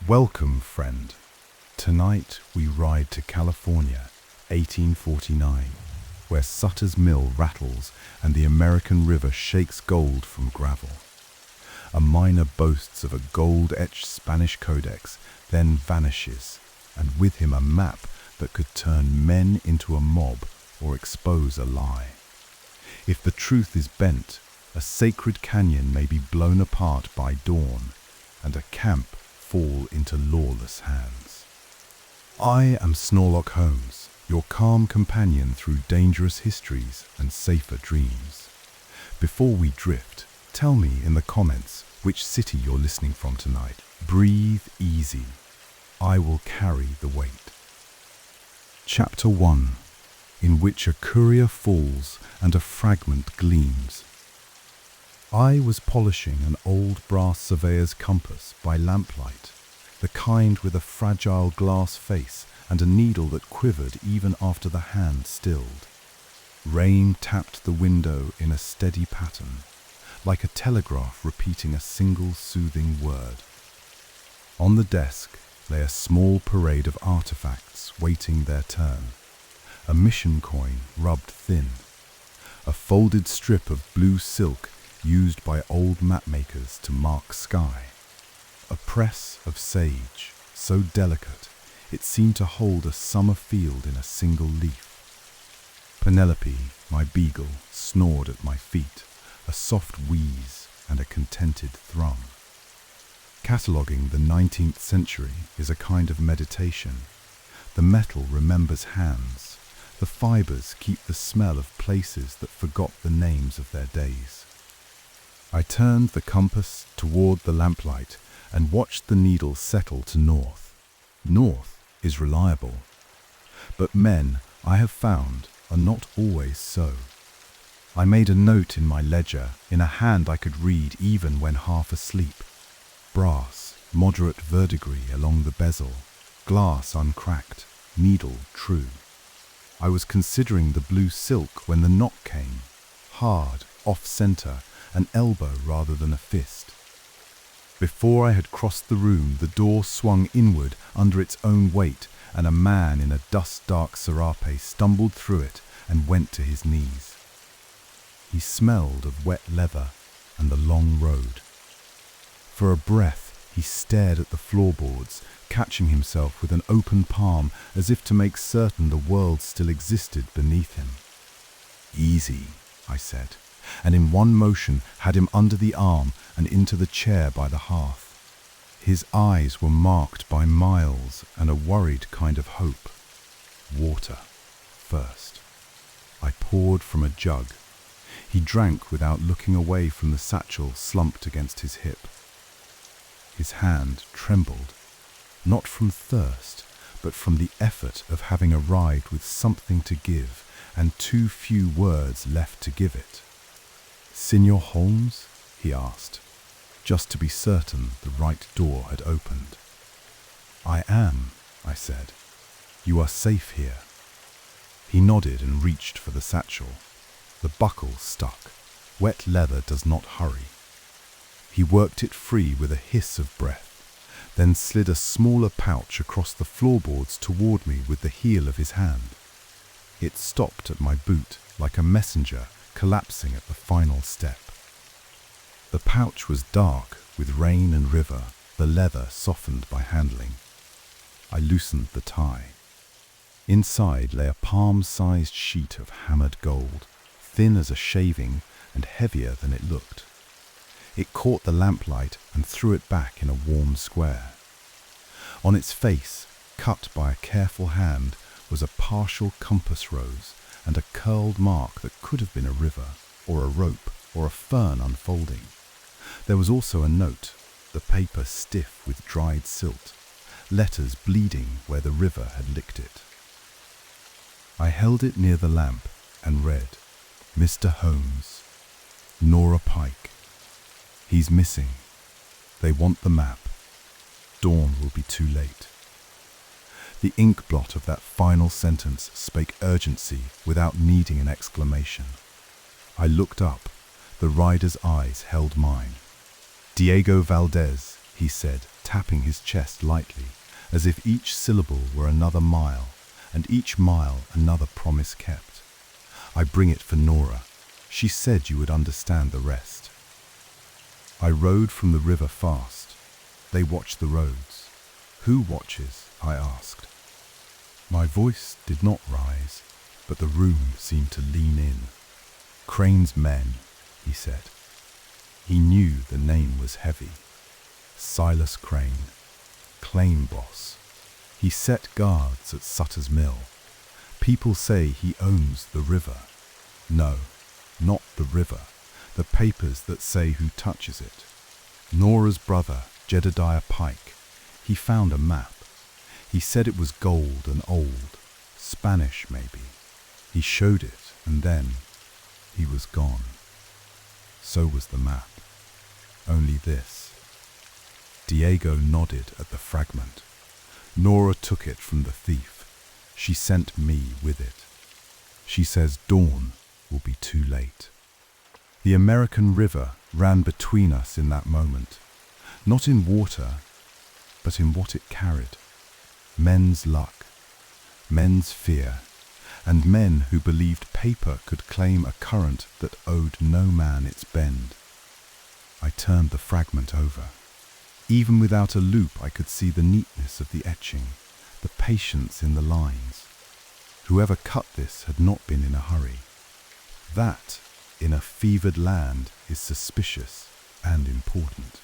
Welcome, friend. Tonight we ride to California, 1849, where Sutter's mill rattles and the American River shakes gold from gravel. A miner boasts of a gold-etched Spanish codex, then vanishes, and with him a map that could turn men into a mob or expose a lie. If the truth is bent, a sacred canyon may be blown apart by dawn, and a camp fall into lawless hands. I am Snorelock Holmes, your calm companion through dangerous histories and safer dreams. Before we drift, tell me in the comments which city you're listening from tonight. Breathe easy. I will carry the weight. Chapter 1, in which a courier falls and a fragment gleams. I was polishing an old brass surveyor's compass by lamplight, the kind with a fragile glass face and a needle that quivered even after the hand stilled. Rain tapped the window in a steady pattern, like a telegraph repeating a single soothing word. On the desk lay a small parade of artifacts waiting their turn. A mission coin rubbed thin, a folded strip of blue silk used by old mapmakers to mark sky, a press of sage so delicate it seemed to hold a summer field in a single leaf. Penelope, my beagle, snored at my feet, a soft wheeze and a contented thrum. Cataloguing the 19th century is a kind of meditation. The metal remembers hands. The fibers keep the smell of places that forgot the names of their days. I turned the compass toward the lamplight and watched the needle settle to north. North is reliable. But men, I have found, are not always so. I made a note in my ledger, in a hand I could read even when half asleep. Brass, moderate verdigris along the bezel, glass uncracked, needle true. I was considering the blue silk when the knock came, hard, off-center, an elbow rather than a fist. Before I had crossed the room, the door swung inward under its own weight, and a man in a dust-dark serape stumbled through it and went to his knees. He smelled of wet leather and the long road. For a breath, he stared at the floorboards, catching himself with an open palm as if to make certain the world still existed beneath him. "Easy," I said, and in one motion had him under the arm and into the chair by the hearth. His eyes were marked by miles and a worried kind of hope. Water, first. I poured from a jug. He drank without looking away from the satchel slumped against his hip. His hand trembled, not from thirst, but from the effort of having arrived with something to give and too few words left to give it. "Signor Holmes?" he asked, just to be certain the right door had opened. "I am," I said. "You are safe here." He nodded and reached for the satchel. The buckle stuck. Wet leather does not hurry. He worked it free with a hiss of breath, then slid a smaller pouch across the floorboards toward me with the heel of his hand. It stopped at my boot like a messenger collapsing at the final step. The pouch was dark with rain and river, the leather softened by handling. I loosened the tie. Inside lay a palm-sized sheet of hammered gold, thin as a shaving and heavier than it looked. It caught the lamplight and threw it back in a warm square. On its face, cut by a careful hand, was a partial compass rose and a curled mark that could have been a river, or a rope, or a fern unfolding. There was also a note, the paper stiff with dried silt, letters bleeding where the river had licked it. I held it near the lamp and read, "Mr. Holmes, Nora Pike. He's missing. They want the map. Dawn will be too late." The ink blot of that final sentence spake urgency without needing an exclamation. I looked up. The rider's eyes held mine. "Diego Valdez, he said, tapping his chest lightly, as if each syllable were another mile, and each mile another promise kept. I bring it for Nora. She said you would understand the rest. I rode from the river fast. They watch the roads. Who watches? I asked. My voice did not rise, but the room seemed to lean in. Crane's men, he said. He knew the name was heavy. Silas Crane, claim boss. He set guards at Sutter's mill. People say he owns the river. No, not the river. The papers that say who touches it. Nora's brother, Jedediah Pike. He found a map. He said it was gold and old, Spanish maybe. He showed it, and then he was gone. So was the map. Only this. Diego nodded at the fragment. Nora took it from the thief. She sent me with it. She says dawn will be too late. The American river ran between us in that moment, not in water, but in what it carried. Men's luck, men's fear, and men who believed paper could claim a current that owed no man its bend. I turned the fragment over. Even without a loop, I could see the neatness of the etching, the patience in the lines. Whoever cut this had not been in a hurry. That, in a fevered land, is suspicious and important.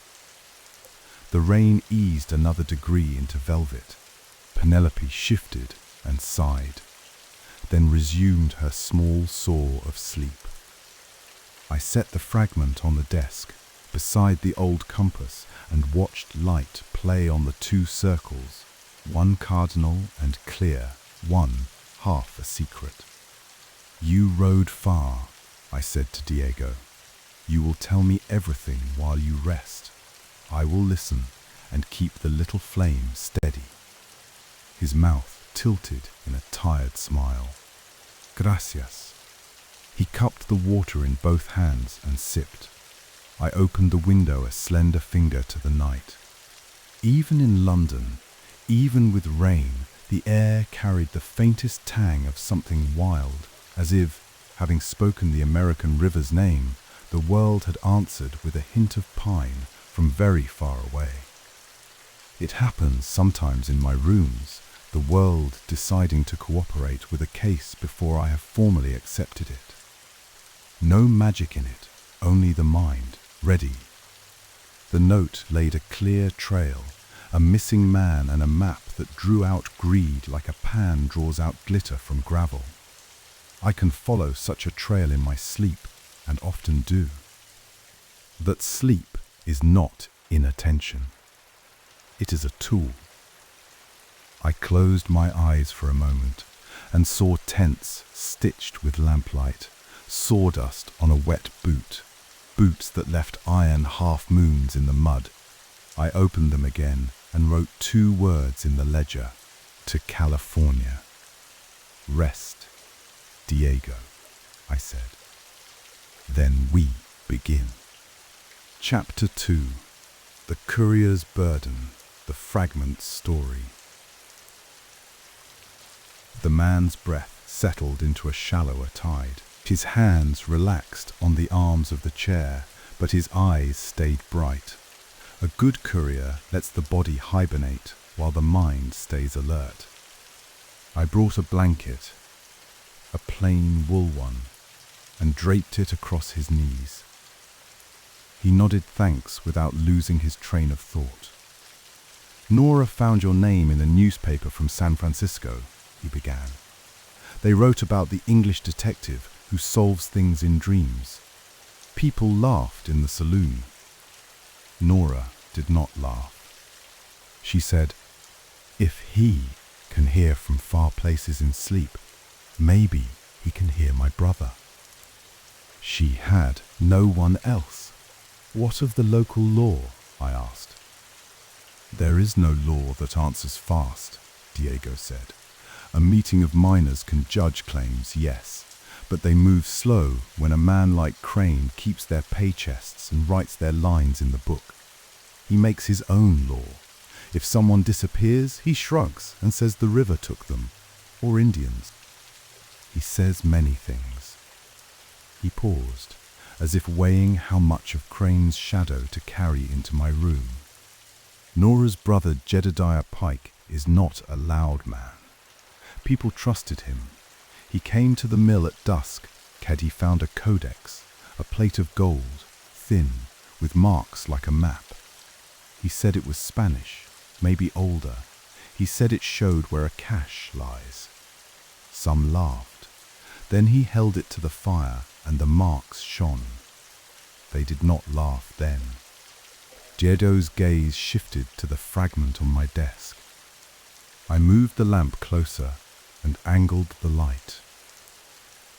The rain eased another degree into velvet. Penelope shifted and sighed, then resumed her small saw of sleep. I set the fragment on the desk, beside the old compass, and watched light play on the two circles, one cardinal and clear, one half a secret. You rode far, I said to Diego. You will tell me everything while you rest. I will listen and keep the little flame steady. His mouth tilted in a tired smile. Gracias. He cupped the water in both hands and sipped. I opened the window a slender finger to the night. Even in London, even with rain, the air carried the faintest tang of something wild, as if, having spoken the American river's name, the world had answered with a hint of pine from very far away. It happens sometimes in my rooms, the world deciding to cooperate with a case before I have formally accepted it. No magic in it, only the mind, ready. The note laid a clear trail, a missing man and a map that drew out greed like a pan draws out glitter from gravel. I can follow such a trail in my sleep, and often do. That sleep is not inattention. It is a tool. I closed my eyes for a moment and saw tents stitched with lamplight, sawdust on a wet boot, boots that left iron half-moons in the mud. I opened them again and wrote 2 words in the ledger: to California. Rest, Diego, I said. Then we begin. Chapter 2. The Courier's Burden, the Fragment Story. The man's breath settled into a shallower tide. His hands relaxed on the arms of the chair, but his eyes stayed bright. A good courier lets the body hibernate while the mind stays alert. I brought a blanket, a plain wool one, and draped it across his knees. He nodded thanks without losing his train of thought. Nora found your name in a newspaper from San Francisco, he began. They wrote about the English detective who solves things in dreams. People laughed in the saloon. Nora did not laugh. She said, "If he can hear from far places in sleep, maybe he can hear my brother." She had no one else. What of the local law? I asked. There is no law that answers fast, Diego said. A meeting of miners can judge claims, yes, but they move slow when a man like Crane keeps their pay chests and writes their lines in the book. He makes his own law. If someone disappears, he shrugs and says the river took them, or Indians. He says many things. He paused, as if weighing how much of Crane's shadow to carry into my room. Nora's brother Jedediah Pike is not a loud man. People trusted him. He came to the mill at dusk, had he found a codex, a plate of gold, thin, with marks like a map. He said it was Spanish, maybe older. He said it showed where a cache lies. Some laughed. Then he held it to the fire, and the marks shone. They did not laugh then. Diedo's gaze shifted to the fragment on my desk. I moved the lamp closer and angled the light.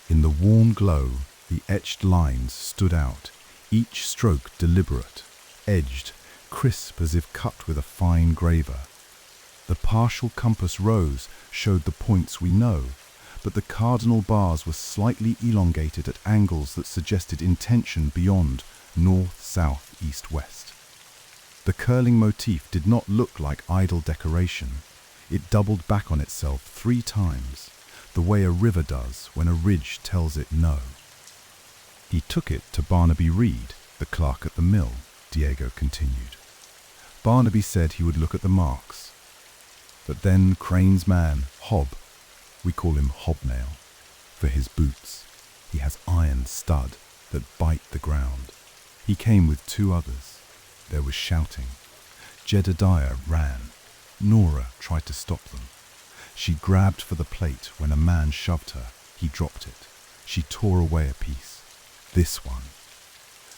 In the warm glow, the etched lines stood out, each stroke deliberate, edged, crisp as if cut with a fine graver. The partial compass rose showed the points we know, but the cardinal bars were slightly elongated at angles that suggested intention beyond north, south, east, west. The curling motif did not look like idle decoration. It doubled back on itself 3 times, the way a river does when a ridge tells it no. He took it to Barnaby Reed, the clerk at the mill, Diego continued. Barnaby said he would look at the marks. But then Crane's man, we call him Hobnail, for his boots. He has iron stud that bite the ground. He came with 2 others. There was shouting. Jedediah ran. Nora tried to stop them. She grabbed for the plate when a man shoved her. He dropped it. She tore away a piece. This one.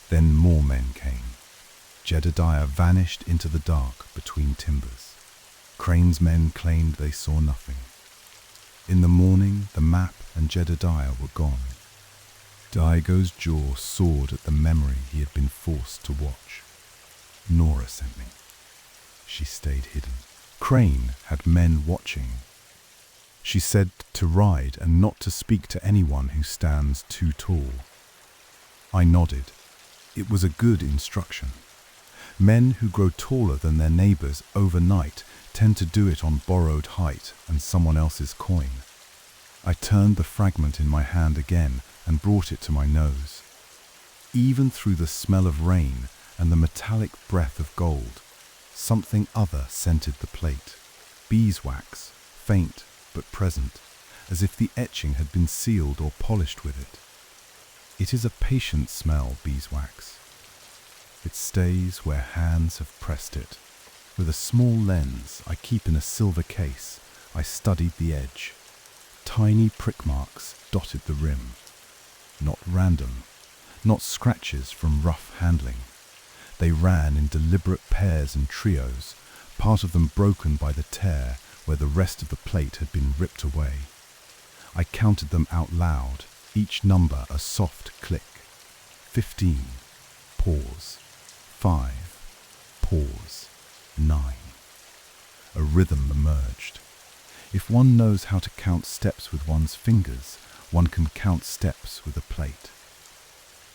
Then more men came. Jedediah vanished into the dark between timbers. Crane's men claimed they saw nothing. In the morning, the map and Jedediah were gone. Diego's jaw soared at the memory he had been forced to watch. Nora sent me. She stayed hidden. Crane had men watching. She said to ride and not to speak to anyone who stands too tall. I nodded. It was a good instruction. Men who grow taller than their neighbors overnight tend to do it on borrowed height and someone else's coin. I turned the fragment in my hand again and brought it to my nose. Even through the smell of rain and the metallic breath of gold, something other scented the plate. Beeswax, faint but present, as if the etching had been sealed or polished with it. It is a patient smell, beeswax. It stays where hands have pressed it. With a small lens I keep in a silver case, I studied the edge. Tiny prick marks dotted the rim. Not random, not scratches from rough handling. They ran in deliberate pairs and trios, part of them broken by the tear where the rest of the plate had been ripped away. I counted them out loud, each number a soft click. 15. Pause. 5. Pause. 9. A rhythm emerged. If one knows how to count steps with one's fingers, one can count steps with a plate.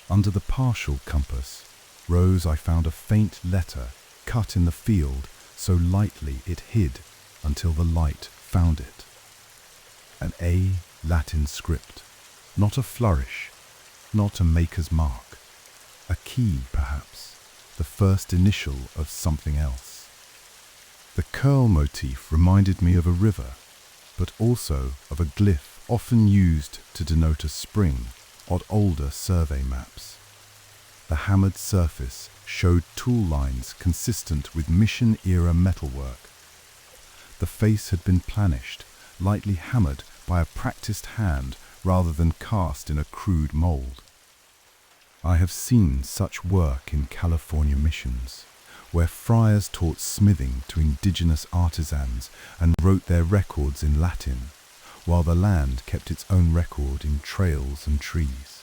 Under the partial compass rose I found a faint letter cut in the field so lightly it hid until the light found it. An A Latin script, not a flourish, not a maker's mark. A key, perhaps, the first initial of something else. The curl motif reminded me of a river, but also of a glyph often used to denote a spring on older survey maps. The hammered surface showed tool lines consistent with mission-era metalwork. The face had been planished, lightly hammered by a practiced hand rather than cast in a crude mold. I have seen such work in California missions, where friars taught smithing to indigenous artisans and wrote their records in Latin, while the land kept its own record in trails and trees.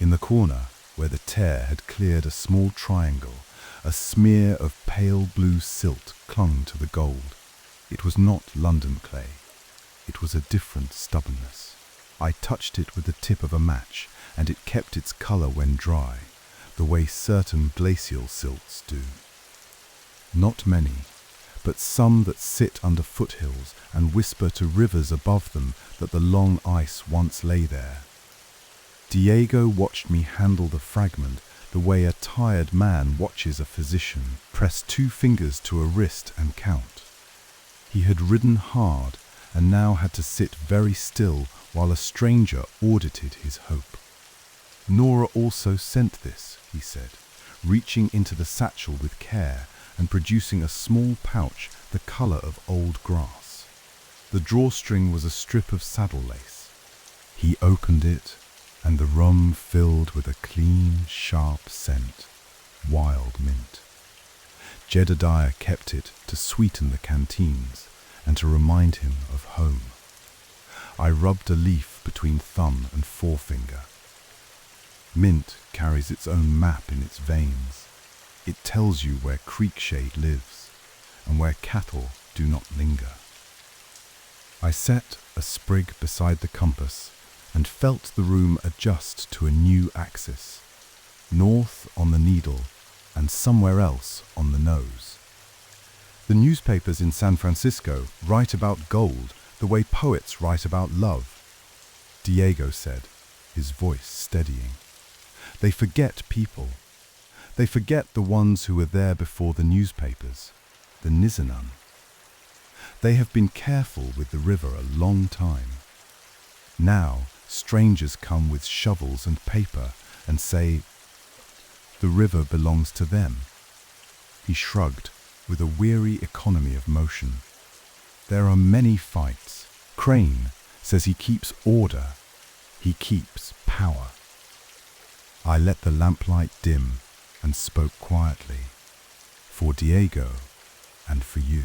In the corner, where the tear had cleared a small triangle, a smear of pale blue silt clung to the gold. It was not London clay. It was a different stubbornness. I touched it with the tip of a match, and it kept its color when dry, the way certain glacial silts do. Not many, but some that sit under foothills and whisper to rivers above them that the long ice once lay there. Diego watched me handle the fragment the way a tired man watches a physician press 2 fingers to a wrist and count. He had ridden hard and now had to sit very still while a stranger audited his hope. Nora also sent this, he said, reaching into the satchel with care and producing a small pouch the color of old grass. The drawstring was a strip of saddle lace. He opened it, and the room filled with a clean, sharp scent, wild mint. Jedediah kept it to sweeten the canteens and to remind him of home. I rubbed a leaf between thumb and forefinger. Mint carries its own map in its veins. It tells you where creekshade lives and where cattle do not linger. I set a sprig beside the compass and felt the room adjust to a new axis, north on the needle and somewhere else on the nose. The newspapers in San Francisco write about gold the way poets write about love, Diego said, his voice steadying. They forget people. They forget the ones who were there before the newspapers, the Nisenan. They have been careful with the river a long time. Now, strangers come with shovels and paper and say, "The river belongs to them." He shrugged with a weary economy of motion. There are many fights. Crane says he keeps order. He keeps power. I let the lamplight dim and spoke quietly, for Diego and for you.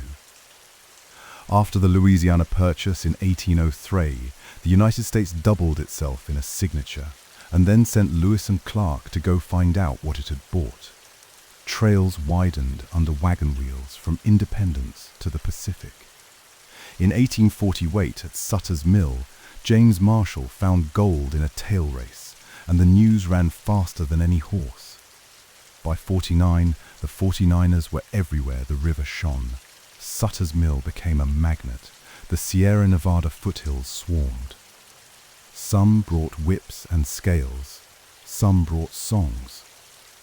After the Louisiana Purchase in 1803, the United States doubled itself in a signature and then sent Lewis and Clark to go find out what it had bought. Trails widened under wagon wheels from Independence to the Pacific. In 1848 at Sutter's Mill, James Marshall found gold in a tailrace, and the news ran faster than any horse. By 49, the 49ers were everywhere the river shone. Sutter's Mill became a magnet. The Sierra Nevada foothills swarmed. Some brought whips and scales. Some brought songs.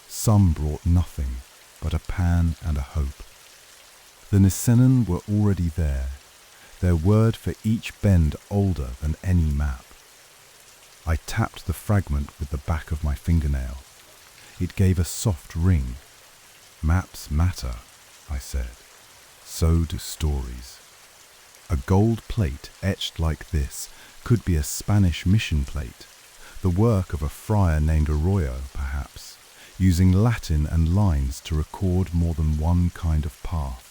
Some brought nothing but a pan and a hope. The Nisenan were already there, their word for each bend older than any map. I tapped the fragment with the back of my fingernail. It gave a soft ring. Maps matter, I said. So do stories. A gold plate etched like this could be a Spanish mission plate, the work of a friar named Arroyo, perhaps, using Latin and lines to record more than one kind of path.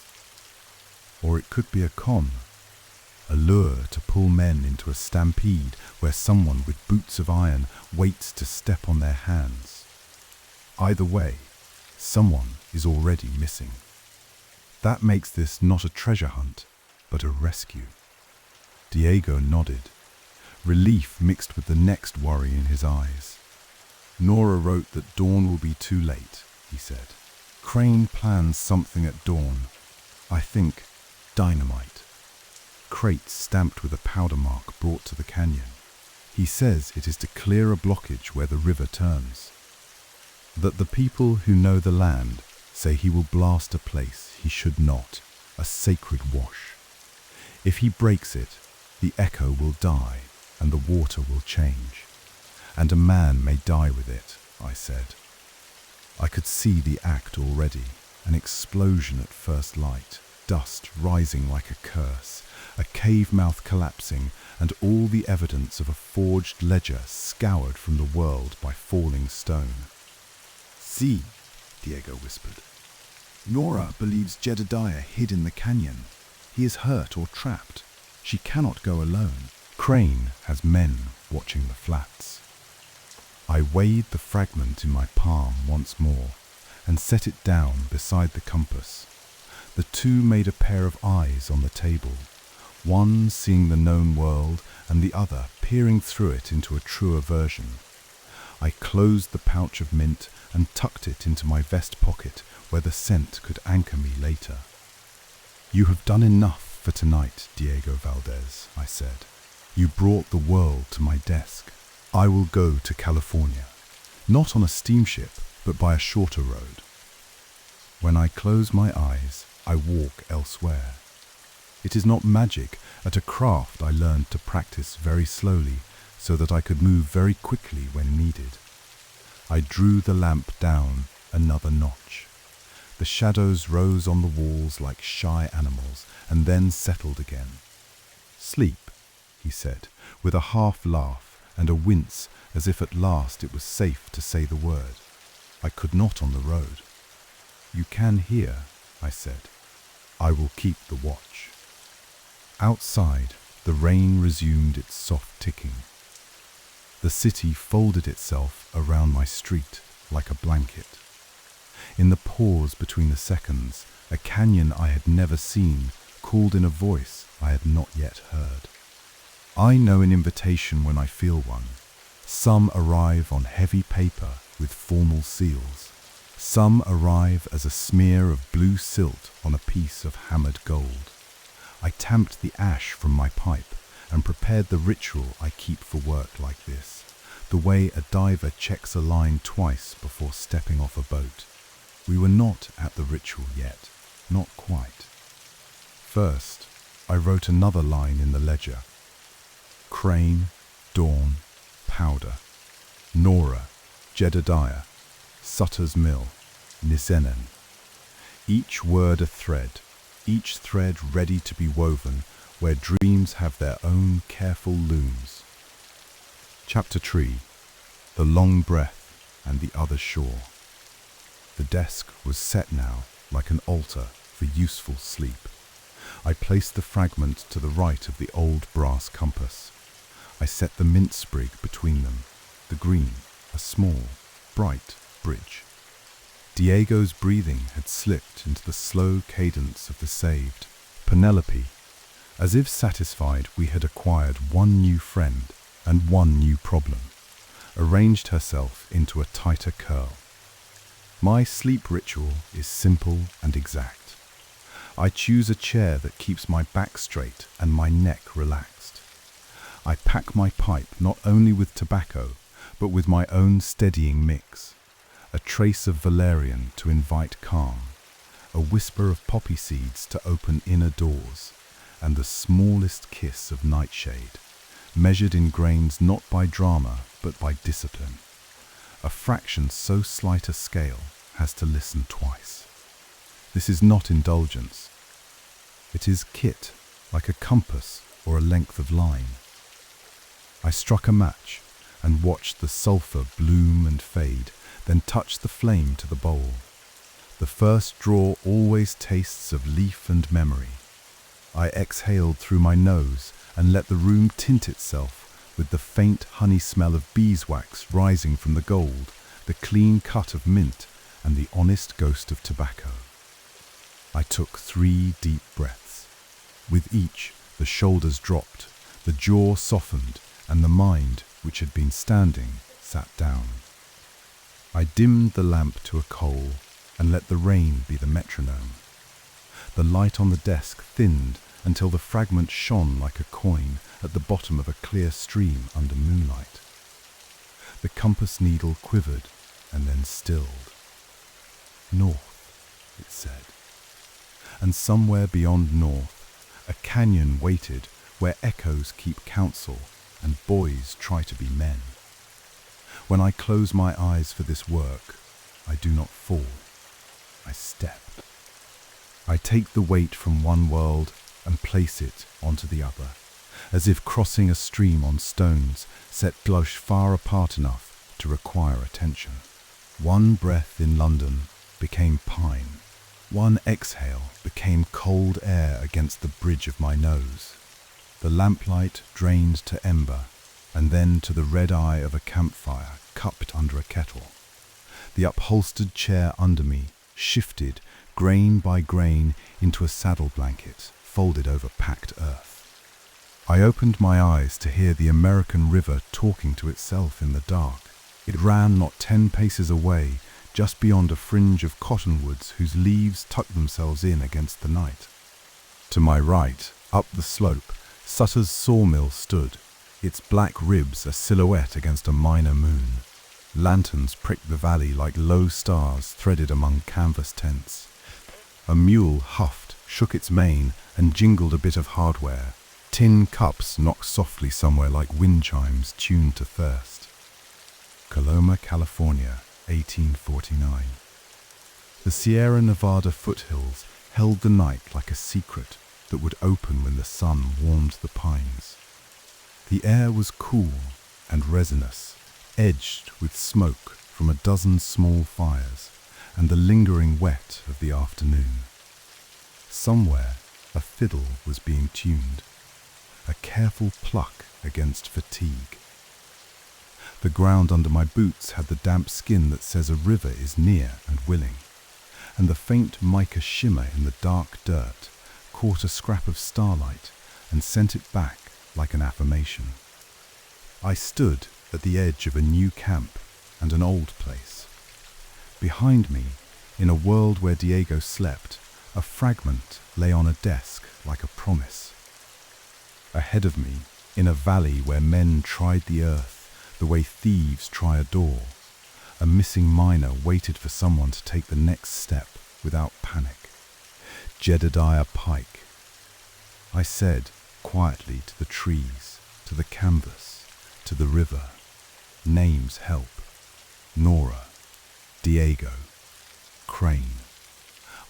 Or it could be a con, a lure to pull men into a stampede where someone with boots of iron waits to step on their hands. Either way, someone is already missing. That makes this not a treasure hunt, but a rescue. Diego nodded, relief mixed with the next worry in his eyes. Nora wrote that dawn will be too late, he said. Crane plans something at dawn. I think dynamite. Crates stamped with a powder mark brought to the canyon. He says it is to clear a blockage where the river turns. That the people who know the land say he will blast a place he should not, a sacred wash. If he breaks it, the echo will die and the water will change. And a man may die with it, I said. I could see the act already, an explosion at first light, dust rising like a curse, a cave mouth collapsing, and all the evidence of a forged ledger scoured from the world by falling stone. "See," Diego whispered. "Nora believes Jedediah hid in the canyon. He is hurt or trapped. She cannot go alone. Crane has men watching the flats." I weighed the fragment in my palm once more and set it down beside the compass. The two made a pair of eyes on the table, one seeing the known world and the other peering through it into a truer version. I closed the pouch of mint and tucked it into my vest pocket where the scent could anchor me later. "You have done enough for tonight, Diego Valdez," I said. "You brought the world to my desk. I will go to California, not on a steamship, but by a shorter road." When I close my eyes, I walk elsewhere. It is not magic. At a craft I learned to practice very slowly so that I could move very quickly when needed. I drew the lamp down another notch. The shadows rose on the walls like shy animals and then settled again. "Sleep," he said, with a half laugh and a wince as if at last it was safe to say the word. I could not on the road. "You can hear," I said. "I will keep the watch." Outside, the rain resumed its soft ticking. The city folded itself around my street like a blanket. In the pause between the seconds, a canyon I had never seen called in a voice I had not yet heard. I know an invitation when I feel one. Some arrive on heavy paper with formal seals. Some arrive as a smear of blue silt on a piece of hammered gold. I tamped the ash from my pipe and prepared the ritual I keep for work like this, the way a diver checks a line twice before stepping off a boat. We were not at the ritual yet, not quite. First, I wrote another line in the ledger. Crane, Dawn, Powder, Nora, Jedediah, Sutter's Mill, Nisenan. Each word a thread, each thread ready to be woven where dreams have their own careful looms. Chapter 3. The Long Breath and the Other Shore. The desk was set now like an altar for useful sleep. I placed the fragment to the right of the old brass compass. I set the mint sprig between them, the green, a small, bright bridge. Diego's breathing had slipped into the slow cadence of the saved. Penelope, as if satisfied we had acquired one new friend and one new problem, arranged herself into a tighter curl. My sleep ritual is simple and exact. I choose a chair that keeps my back straight and my neck relaxed. I pack my pipe not only with tobacco, but with my own steadying mix. A trace of valerian to invite calm, a whisper of poppy seeds to open inner doors, and the smallest kiss of nightshade, measured in grains not by drama but by discipline. A fraction so slight a scale has to listen twice. This is not indulgence. It is kit, like a compass or a length of line. I struck a match and watched the sulphur bloom and fade, then touched the flame to the bowl. The first draw always tastes of leaf and memory. I exhaled through my nose and let the room tint itself with the faint honey smell of beeswax rising from the gold, the clean cut of mint, and the honest ghost of tobacco. I took 3 deep breaths. With each, the shoulders dropped, the jaw softened, and the mind, which had been standing, sat down. I dimmed the lamp to a coal and let the rain be the metronome. The light on the desk thinned until the fragment shone like a coin at the bottom of a clear stream under moonlight. The compass needle quivered and then stilled. North, it said. And somewhere beyond north, a canyon waited where echoes keep counsel and boys try to be men. When I close my eyes for this work, I do not fall. I step. I take the weight from one world and place it onto the other, as if crossing a stream on stones set glush far apart enough to require attention. One breath in London became pine. One exhale became cold air against the bridge of my nose. The lamplight drained to ember, and then to the red eye of a campfire cupped under a kettle. The upholstered chair under me shifted grain by grain into a saddle blanket folded over packed earth. I opened my eyes to hear the American river talking to itself in the dark. It ran not 10 paces away, just beyond a fringe of cottonwoods whose leaves tucked themselves in against the night. To my right, up the slope, Sutter's sawmill stood, its black ribs a silhouette against a minor moon. Lanterns pricked the valley like low stars threaded among canvas tents. A mule huffed, shook its mane, and jingled a bit of hardware. Tin cups knocked softly somewhere like wind chimes tuned to thirst. Coloma, California, 1849. The Sierra Nevada foothills held the night like a secret that would open when the sun warmed the pines. The air was cool and resinous, edged with smoke from a dozen small fires and the lingering wet of the afternoon. Somewhere a fiddle was being tuned, a careful pluck against fatigue. The ground under my boots had the damp skin that says a river is near and willing, and the faint mica shimmer in the dark dirt caught a scrap of starlight and sent it back like an affirmation. I stood at the edge of a new camp and an old place. Behind me, in a world where Diego slept, a fragment lay on a desk like a promise. Ahead of me, in a valley where men tried the earth the way thieves try a door, a missing miner waited for someone to take the next step without panic. Jedediah Pike. I said quietly to the trees, to the canvas, to the river, names help. Nora, Diego, Crane.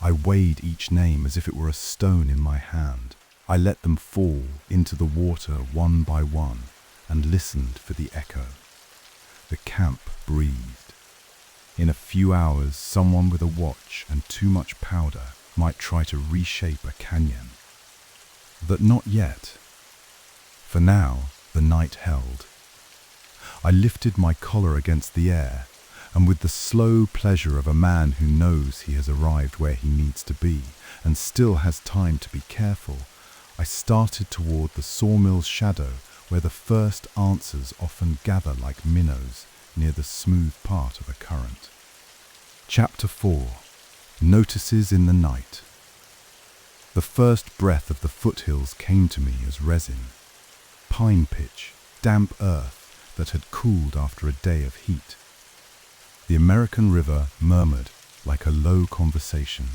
I weighed each name as if it were a stone in my hand. I let them fall into the water one by one and listened for the echo. The camp breathed. In a few hours, someone with a watch and too much powder might try to reshape a canyon. But not yet. For now, the night held. I lifted my collar against the air, and with the slow pleasure of a man who knows he has arrived where he needs to be and still has time to be careful, I started toward the sawmill's shadow where the first answers often gather like minnows near the smooth part of a current. Chapter 4. Notices in the Night. The first breath of the foothills came to me as resin. Pine pitch, damp earth that had cooled after a day of heat. The American river murmured like a low conversation,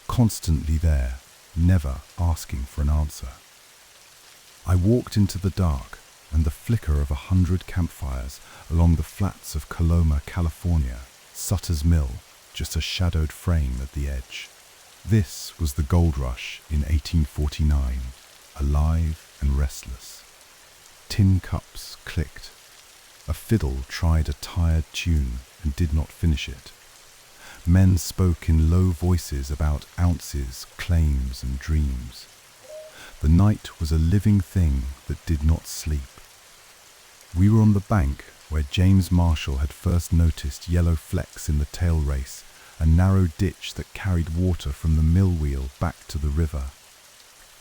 constantly there, never asking for an answer. I walked into the dark and the flicker of 100 campfires along the flats of Coloma, California, Sutter's mill, just a shadowed frame at the edge. This was the gold rush in 1849, alive and restless. Tin cups clicked. A fiddle tried a tired tune and did not finish it. Men spoke in low voices about ounces, claims, and dreams. The night was a living thing that did not sleep. We were on the bank where James Marshall had first noticed yellow flecks in the tailrace, a narrow ditch that carried water from the mill wheel back to the river.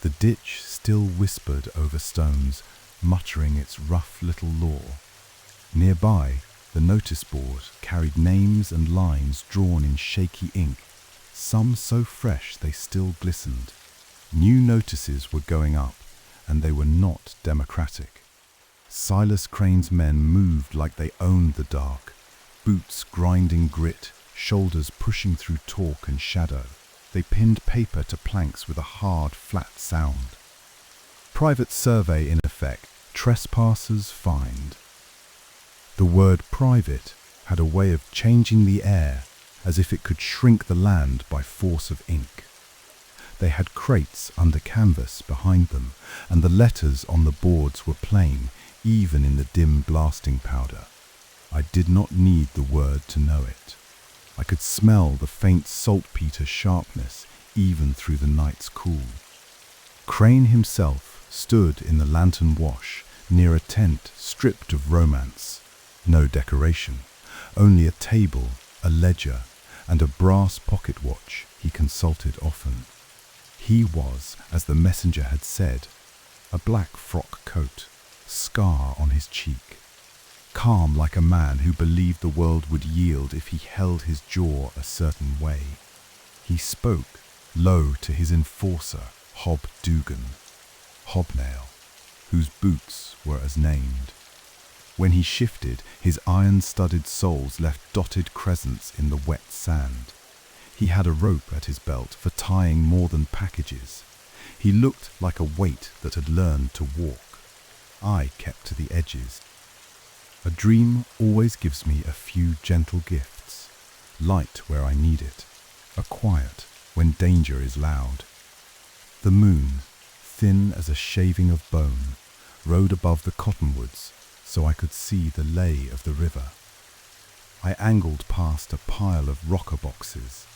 The ditch still whispered over stones, muttering its rough little lore. Nearby, the notice board carried names and lines drawn in shaky ink, some so fresh they still glistened. New notices were going up, and they were not democratic. Silas Crane's men moved like they owned the dark, boots grinding grit, shoulders pushing through talk and shadow. They pinned paper to planks with a hard, flat sound. Private survey in effect, trespassers fined. The word private had a way of changing the air as if it could shrink the land by force of ink. They had crates under canvas behind them, and the letters on the boards were plain, even in the dim blasting powder. I did not need the word to know it. I could smell the faint saltpeter sharpness even through the night's cool. Crane himself stood in the lantern wash near a tent stripped of romance. No decoration, only a table, a ledger, and a brass pocket watch he consulted often. He was, as the messenger had said, a black frock coat, scar on his cheek. calm like a man who believed the world would yield if he held his jaw a certain way. He spoke low to his enforcer, Hobnail, whose boots were as named. When he shifted, his iron-studded soles left dotted crescents in the wet sand. He had a rope at his belt for tying more than packages. He looked like a weight that had learned to walk. I kept to the edges. A dream always gives me a few gentle gifts, light where I need it, a quiet when danger is loud. The moon, thin as a shaving of bone, rode above the cottonwoods so I could see the lay of the river. I angled past a pile of rocker boxes,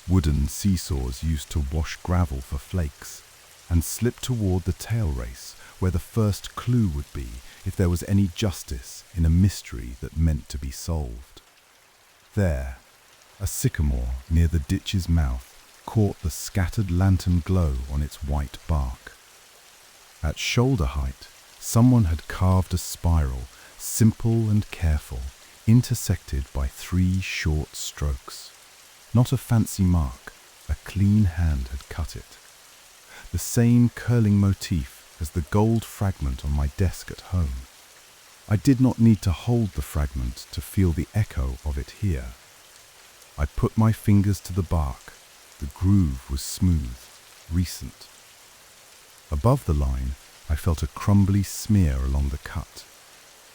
wooden seesaws used to wash gravel for flakes, and slipped toward the tailrace where the first clue would be if there was any justice in a mystery that meant to be solved. There, a sycamore near the ditch's mouth caught the scattered lantern glow on its white bark. At shoulder height, someone had carved a spiral, simple and careful, intersected by 3 short strokes. Not a fancy mark, a clean hand had cut it. The same curling motif as the gold fragment on my desk at home. I did not need to hold the fragment to feel the echo of it here. I put my fingers to the bark. The groove was smooth, recent. Above the line, I felt a crumbly smear along the cut.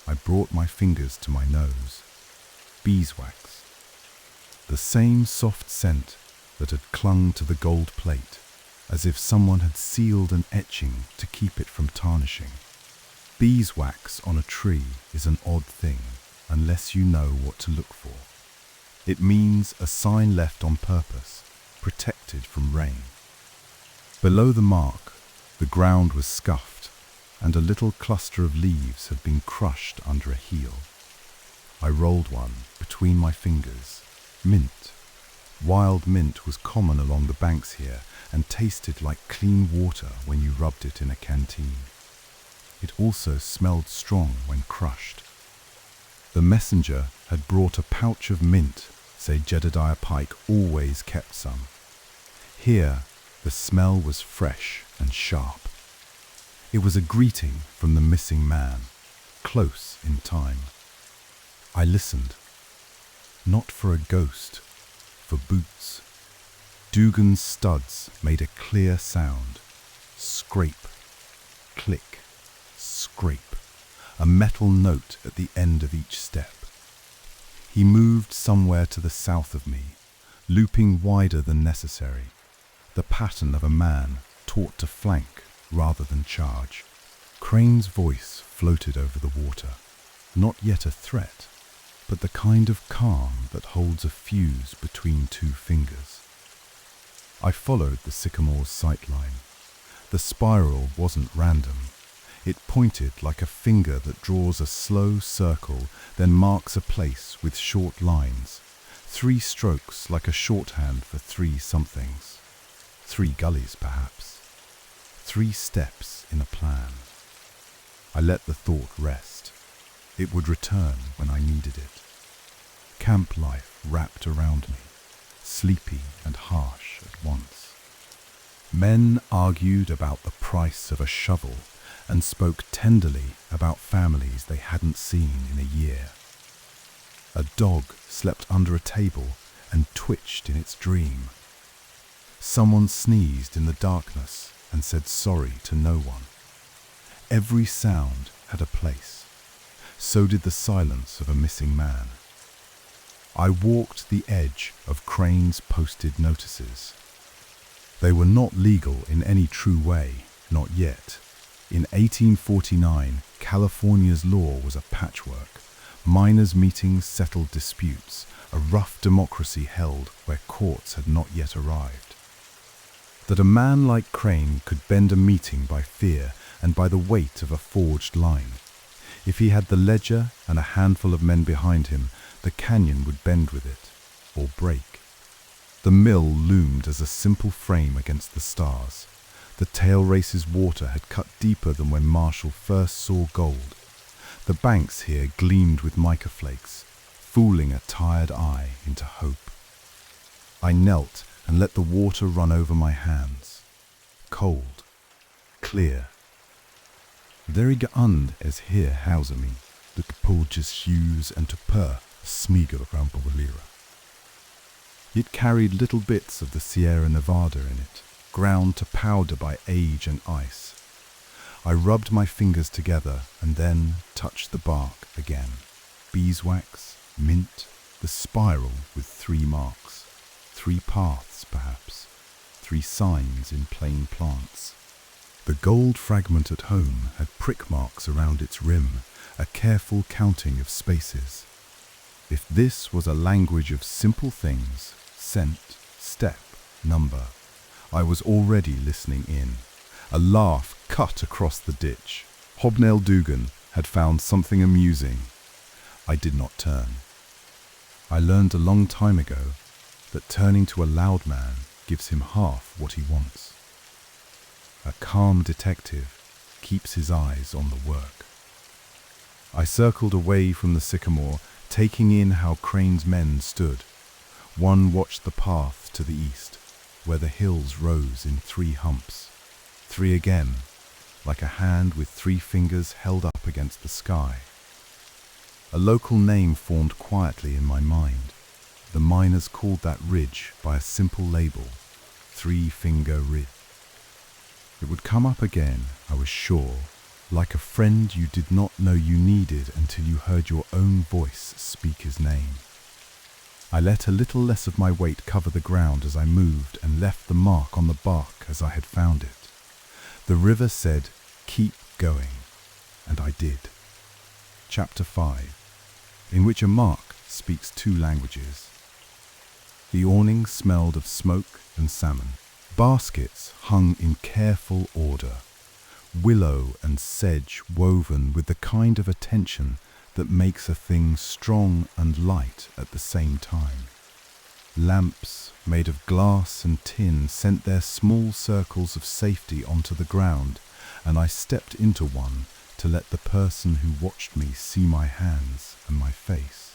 I brought my fingers to my nose. Beeswax. The same soft scent that had clung to the gold plate, as if someone had sealed an etching to keep it from tarnishing. Beeswax on a tree is an odd thing, unless you know what to look for. It means a sign left on purpose, protected from rain. Below the mark, the ground was scuffed, and a little cluster of leaves had been crushed under a heel. I rolled one between my fingers. Mint. Wild mint was common along the banks here and tasted like clean water when you rubbed it in a canteen. It also smelled strong when crushed. The messenger had brought a pouch of mint, say Jedediah Pike always kept some. Here, the smell was fresh and sharp. It was a greeting from the missing man, close in time. I listened. Not for a ghost, for boots. Dugan's studs made a clear sound. Scrape, click, scrape, a metal note at the end of each step. He moved somewhere to the south of me, looping wider than necessary, the pattern of a man taught to flank rather than charge. Crane's voice floated over the water, not yet a threat, but the kind of calm that holds a fuse between 2 fingers. I followed the sycamore's sightline. The spiral wasn't random. It pointed like a finger that draws a slow circle, then marks a place with short lines, 3 strokes like a shorthand for 3 somethings. 3 gullies, perhaps. 3 steps in a plan. I let the thought rest. It would return when I needed it. Camp life wrapped around me, sleepy and harsh at once. Men argued about the price of a shovel and spoke tenderly about families they hadn't seen in a year. A dog slept under a table and twitched in its dream. Someone sneezed in the darkness and said sorry to no one. Every sound had a place. So did the silence of a missing man. I walked the edge of Crane's posted notices. They were not legal in any true way, not yet. In 1849, California's law was a patchwork. Miners' meetings settled disputes, a rough democracy held where courts had not yet arrived. That a man like Crane could bend a meeting by fear and by the weight of a forged line. If he had the ledger and a handful of men behind him, the canyon would bend with it, or break. The mill loomed as a simple frame against the stars. The tailrace's water had cut deeper than when Marshall first saw gold. The banks here gleamed with mica flakes, fooling a tired eye into hope. I knelt and let the water run over my hands. Cold, clear. Very und es hier hausa me, the polges shoes and to purr, smiger rampelera. It carried little bits of the Sierra Nevada in it, ground to powder by age and ice. I rubbed my fingers together and then touched the bark again. Beeswax, mint, the spiral with 3 marks, 3 paths perhaps, 3 signs in plain plants. The gold fragment at home had prick marks around its rim, a careful counting of spaces. If this was a language of simple things, scent, step, number, I was already listening in. A laugh cut across the ditch. Hobnail Dugan had found something amusing. I did not turn. I learned a long time ago that turning to a loud man gives him half what he wants. A calm detective keeps his eyes on the work. I circled away from the sycamore, taking in how Crane's men stood. One watched the path to the east, where the hills rose in 3 humps. 3 again, like a hand with 3 fingers held up against the sky. A local name formed quietly in my mind. The miners called that ridge by a simple label, 3-Finger Ridge. It would come up again, I was sure, like a friend you did not know you needed until you heard your own voice speak his name. I let a little less of my weight cover the ground as I moved and left the mark on the bark as I had found it. The river said, "Keep going," and I did. Chapter 5, in which a mark speaks 2 languages. The awning smelled of smoke and salmon. Baskets hung in careful order, willow and sedge woven with the kind of attention that makes a thing strong and light at the same time. Lamps made of glass and tin sent their small circles of safety onto the ground, and I stepped into one to let the person who watched me see my hands and my face.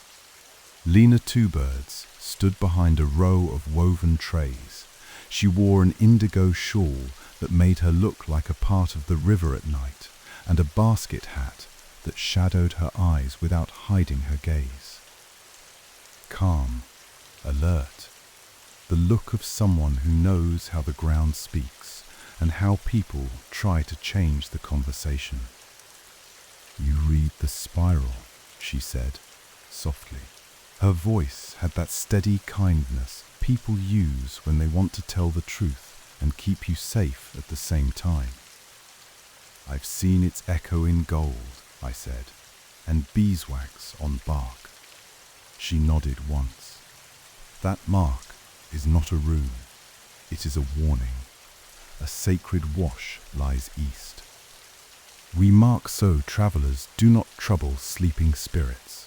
Lena Two Birds stood behind a row of woven trays. She wore an indigo shawl that made her look like a part of the river at night, and a basket hat that shadowed her eyes without hiding her gaze. Calm, alert, the look of someone who knows how the ground speaks and how people try to change the conversation. "You read the spiral," she said, softly. Her voice had that steady kindness people use when they want to tell the truth and keep you safe at the same time. "I've seen its echo in gold," I said, "and beeswax on bark." She nodded once. "That mark is not a rune. It is a warning. A sacred wash lies east. We mark so travelers do not trouble sleeping spirits.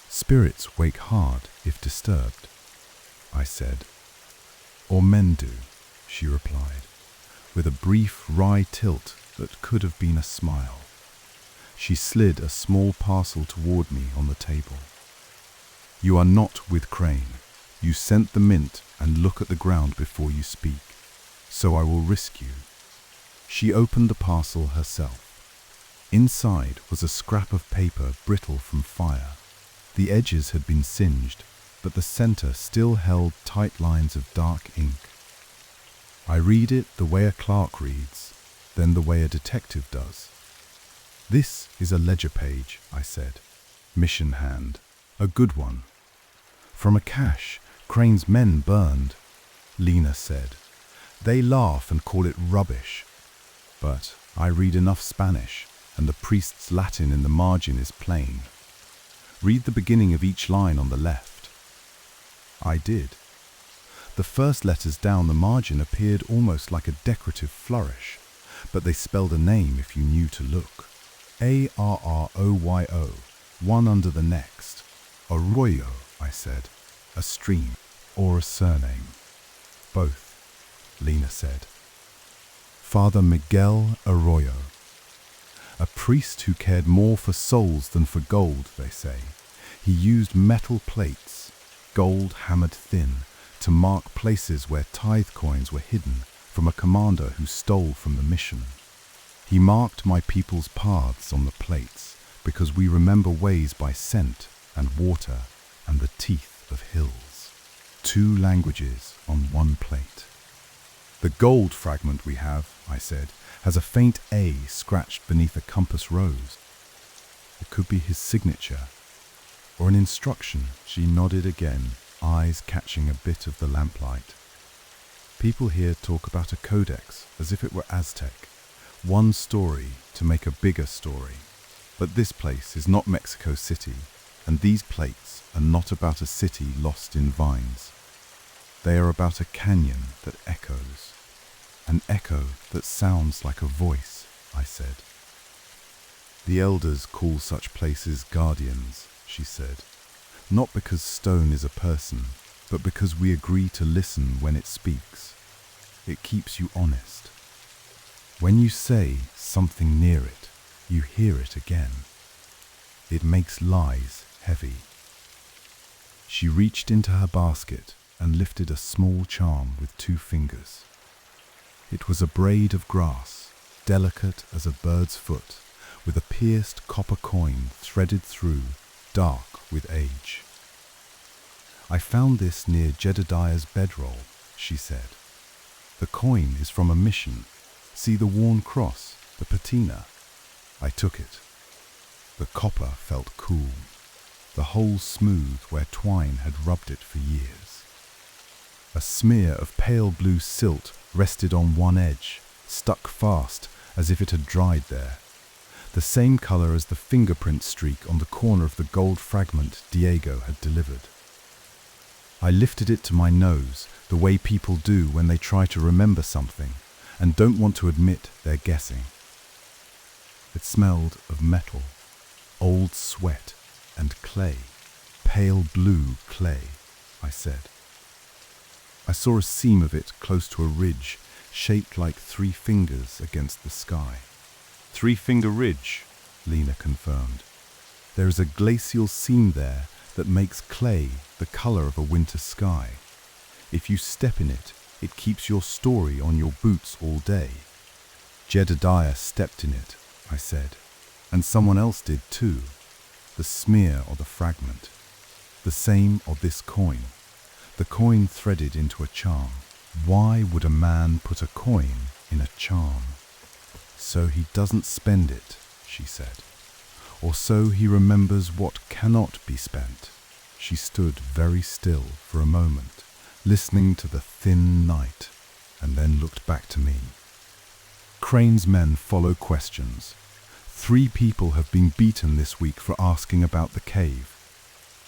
Spirits wake hard if disturbed," I said. "Or men do," she replied, with a brief wry tilt that could have been a smile. She slid a small parcel toward me on the table. "You are not with Crane. You scent the mint and look at the ground before you speak. So I will risk you." She opened the parcel herself. Inside was a scrap of paper brittle from fire. The edges had been singed, but the center still held tight lines of dark ink. I read it the way a clerk reads, then the way a detective does. "This is a ledger page," I said. "Mission hand. A good one. From a cache Crane's men burned," Lena said. "They laugh and call it rubbish. But I read enough Spanish, and the priest's Latin in the margin is plain. Read the beginning of each line on the left." I did. The first letters down the margin appeared almost like a decorative flourish, but they spelled a name if you knew to look. Arroyo, one under the next. "Arroyo," I said. "A stream or a surname?" "Both," Lena said. "Father Miguel Arroyo." A priest who cared more for souls than for gold, they say. He used metal plates, gold hammered thin, to mark places where tithe coins were hidden from a commander who stole from the mission. He marked my people's paths on the plates because we remember ways by scent and water and the teeth of hills. 2 languages on 1 plate. The gold fragment we have, I said, has a faint A scratched beneath a compass rose. It could be his signature, or an instruction. She nodded again, eyes catching a bit of the lamplight. People here talk about a codex as if it were Aztec. 1 story to make a bigger story. But this place is not Mexico City, and these plates are not about a city lost in vines. They are about a canyon that echoes. An echo that sounds like a voice, I said. The elders call such places guardians, she said. Not because stone is a person, but because we agree to listen when it speaks. It keeps you honest. When you say something near it, you hear it again. It makes lies heavy. She reached into her basket and lifted a small charm with 2 fingers. It was a braid of grass, delicate as a bird's foot, with a pierced copper coin threaded through, dark with age. I found this near Jedediah's bedroll, she said. The coin is from a mission. See the worn cross, the patina. I took it. The copper felt cool, the hole smooth where twine had rubbed it for years. A smear of pale blue silt rested on one edge, stuck fast as if it had dried there. The same color as the fingerprint streak on the corner of the gold fragment Diego had delivered. I lifted it to my nose, the way people do when they try to remember something and don't want to admit they're guessing. It smelled of metal, old sweat and clay, pale blue clay, I said. I saw a seam of it close to a ridge, shaped like 3 fingers against the sky. 3-finger ridge, Lena confirmed. There is a glacial seam there that makes clay the color of a winter sky. If you step in it, it keeps your story on your boots all day. Jedediah stepped in it, I said, and someone else did too. The smear or the fragment. The same or this coin. The coin threaded into a charm. Why would a man put a coin in a charm? So he doesn't spend it, she said. Or so he remembers what cannot be spent. She stood very still for a moment, listening to the thin night, and then looked back to me. Crane's men follow questions. 3 people have been beaten this week for asking about the cave.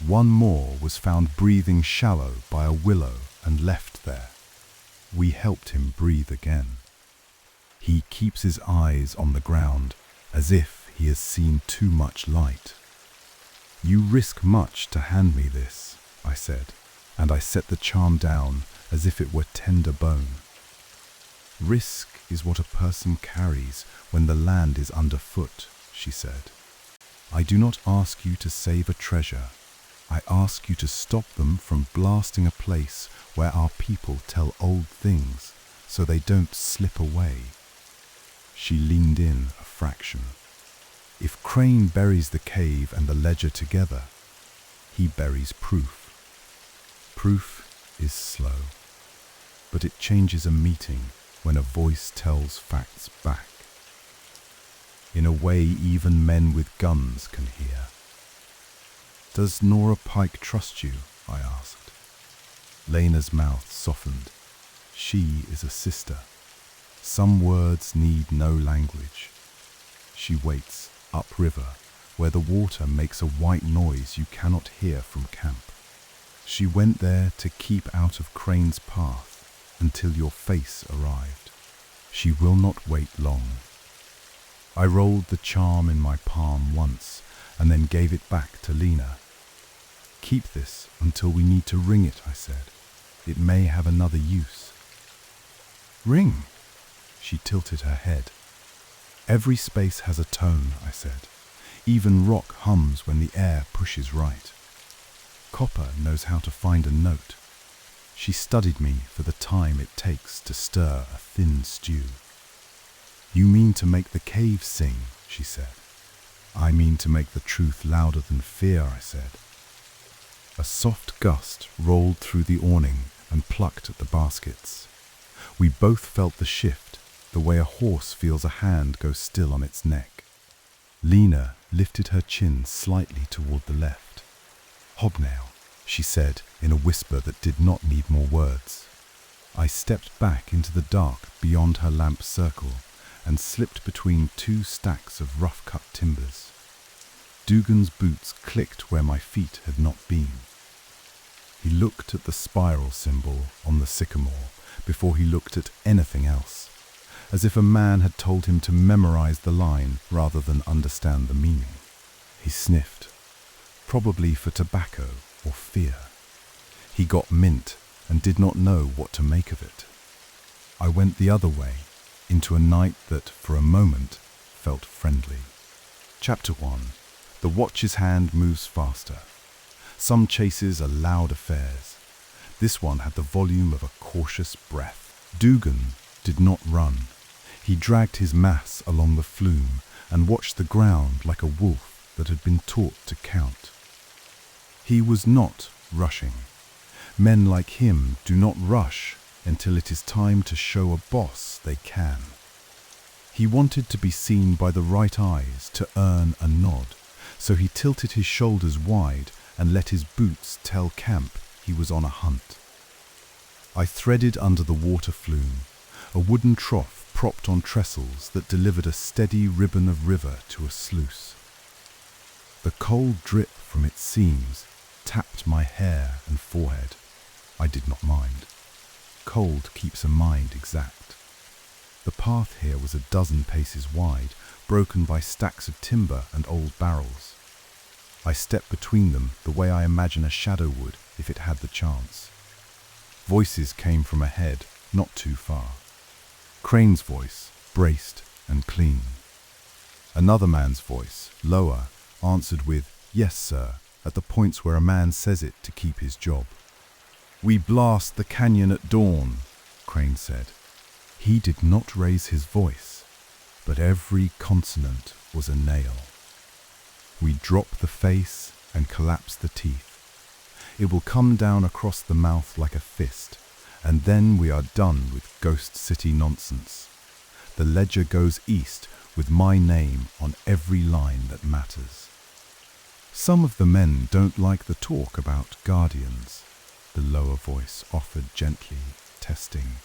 1 more was found breathing shallow by a willow and left there. We helped him breathe again. He keeps his eyes on the ground, as if he has seen too much light. You risk much to hand me this, I said, and I set the charm down as if it were tender bone. Risk is what a person carries when the land is underfoot, she said. I do not ask you to save a treasure. I ask you to stop them from blasting a place where our people tell old things so they don't slip away. She leaned in a fraction. If Crane buries the cave and the ledger together, he buries proof. Proof is slow, but it changes a meeting when a voice tells facts back. In a way even men with guns can hear. Does Nora Pike trust you? I asked. Lena's mouth softened. She is a sister. Some words need no language. She waits upriver, where the water makes a white noise you cannot hear from camp. She went there to keep out of Crane's path until your face arrived. She will not wait long. I rolled the charm in my palm once and then gave it back to Lena. Keep this until we need to ring it, I said. It may have another use. Ring? She tilted her head. Every space has a tone, I said. Even rock hums when the air pushes right. Copper knows how to find a note. She studied me for the time it takes to stir a thin stew. You mean to make the cave sing, she said. I mean to make the truth louder than fear, I said. A soft gust rolled through the awning and plucked at the baskets. We both felt the shift, the way a horse feels a hand go still on its neck. Lena lifted her chin slightly toward the left. Hobnail, she said in a whisper that did not need more words. I stepped back into the dark beyond her lamp circle and slipped between two stacks of rough-cut timbers. Dugan's boots clicked where my feet had not been. He looked at the spiral symbol on the sycamore before he looked at anything else, as if a man had told him to memorize the line rather than understand the meaning. He sniffed, probably for tobacco or fear. He got mint and did not know what to make of it. I went the other way, into a night that, for a moment, felt friendly. Chapter 1. The watch's hand moves faster. Some chases are loud affairs. This one had the volume of a cautious breath. Dugan did not run. He dragged his mass along the flume and watched the ground like a wolf that had been taught to count. He was not rushing. Men like him do not rush until it is time to show a boss they can. He wanted to be seen by the right eyes to earn a nod, so he tilted his shoulders wide and let his boots tell camp he was on a hunt. I threaded under the water flume, a wooden trough propped on trestles that delivered a steady ribbon of river to a sluice. The cold drip from its seams tapped my hair and forehead. I did not mind. Cold keeps a mind exact. The path here was a dozen paces wide, broken by stacks of timber and old barrels. I stepped between them the way I imagine a shadow would if it had the chance. Voices came from ahead, not too far. Crane's voice, braced and clean. Another man's voice, lower, answered with, "Yes, sir," at the points where a man says it to keep his job. "We blast the canyon at dawn," Crane said. He did not raise his voice, but every consonant was a nail. We drop the face and collapse the teeth. It will come down across the mouth like a fist, and then we are done with Ghost City nonsense. The ledger goes east with my name on every line that matters. Some of the men don't like the talk about guardians, the lower voice offered gently, testing.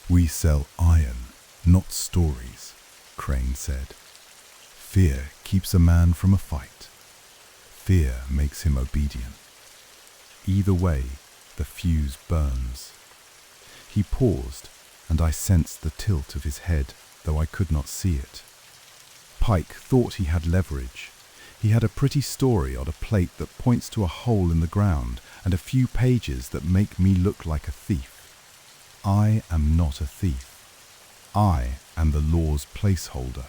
"We sell iron, not stories," Crane said. "Fear keeps a man from a fight. Fear makes him obedient. Either way, the fuse burns." He paused, and I sensed the tilt of his head, though I could not see it. Pike thought he had leverage. He had a pretty story on a plate that points to a hole in the ground and a few pages that make me look like a thief. I am not a thief. I am the law's placeholder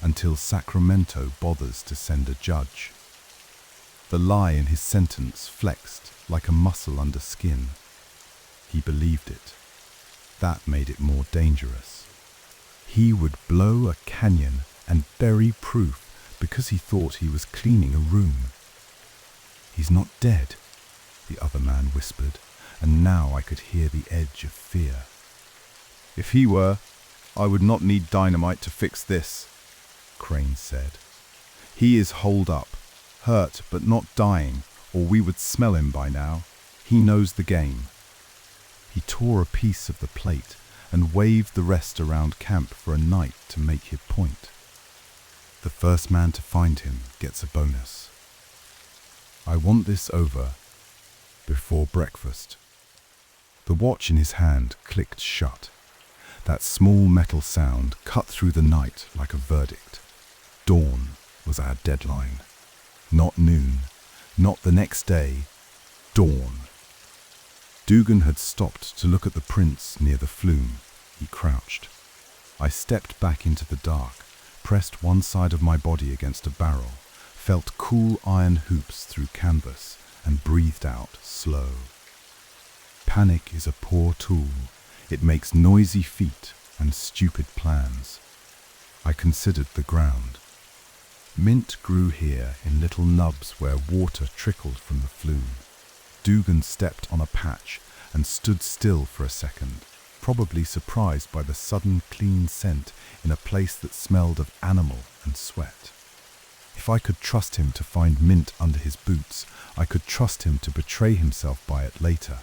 until Sacramento bothers to send a judge. The lie in his sentence flexed like a muscle under skin. He believed it. That made it more dangerous. He would blow a canyon and bury proof because he thought he was cleaning a room. "He's not dead," the other man whispered, and now I could hear the edge of fear. "If he were, I would not need dynamite to fix this," Crane said. "He is holed up, hurt but not dying, or we would smell him by now. He knows the game." He tore a piece of the plate and waved the rest around camp for a night to make his point. The first man to find him gets a bonus. I want this over before breakfast. The watch in his hand clicked shut. That small metal sound cut through the night like a verdict. Dawn was our deadline. Not noon, not the next day, dawn. Dugan had stopped to look at the prints near the flume. He crouched. I stepped back into the dark, pressed one side of my body against a barrel, felt cool iron hoops through canvas, and breathed out slow. Panic is a poor tool. It makes noisy feet and stupid plans. I considered the ground. Mint grew here in little nubs where water trickled from the flume. Dugan stepped on a patch and stood still for a second, probably surprised by the sudden clean scent in a place that smelled of animal and sweat. If I could trust him to find mint under his boots, I could trust him to betray himself by it later.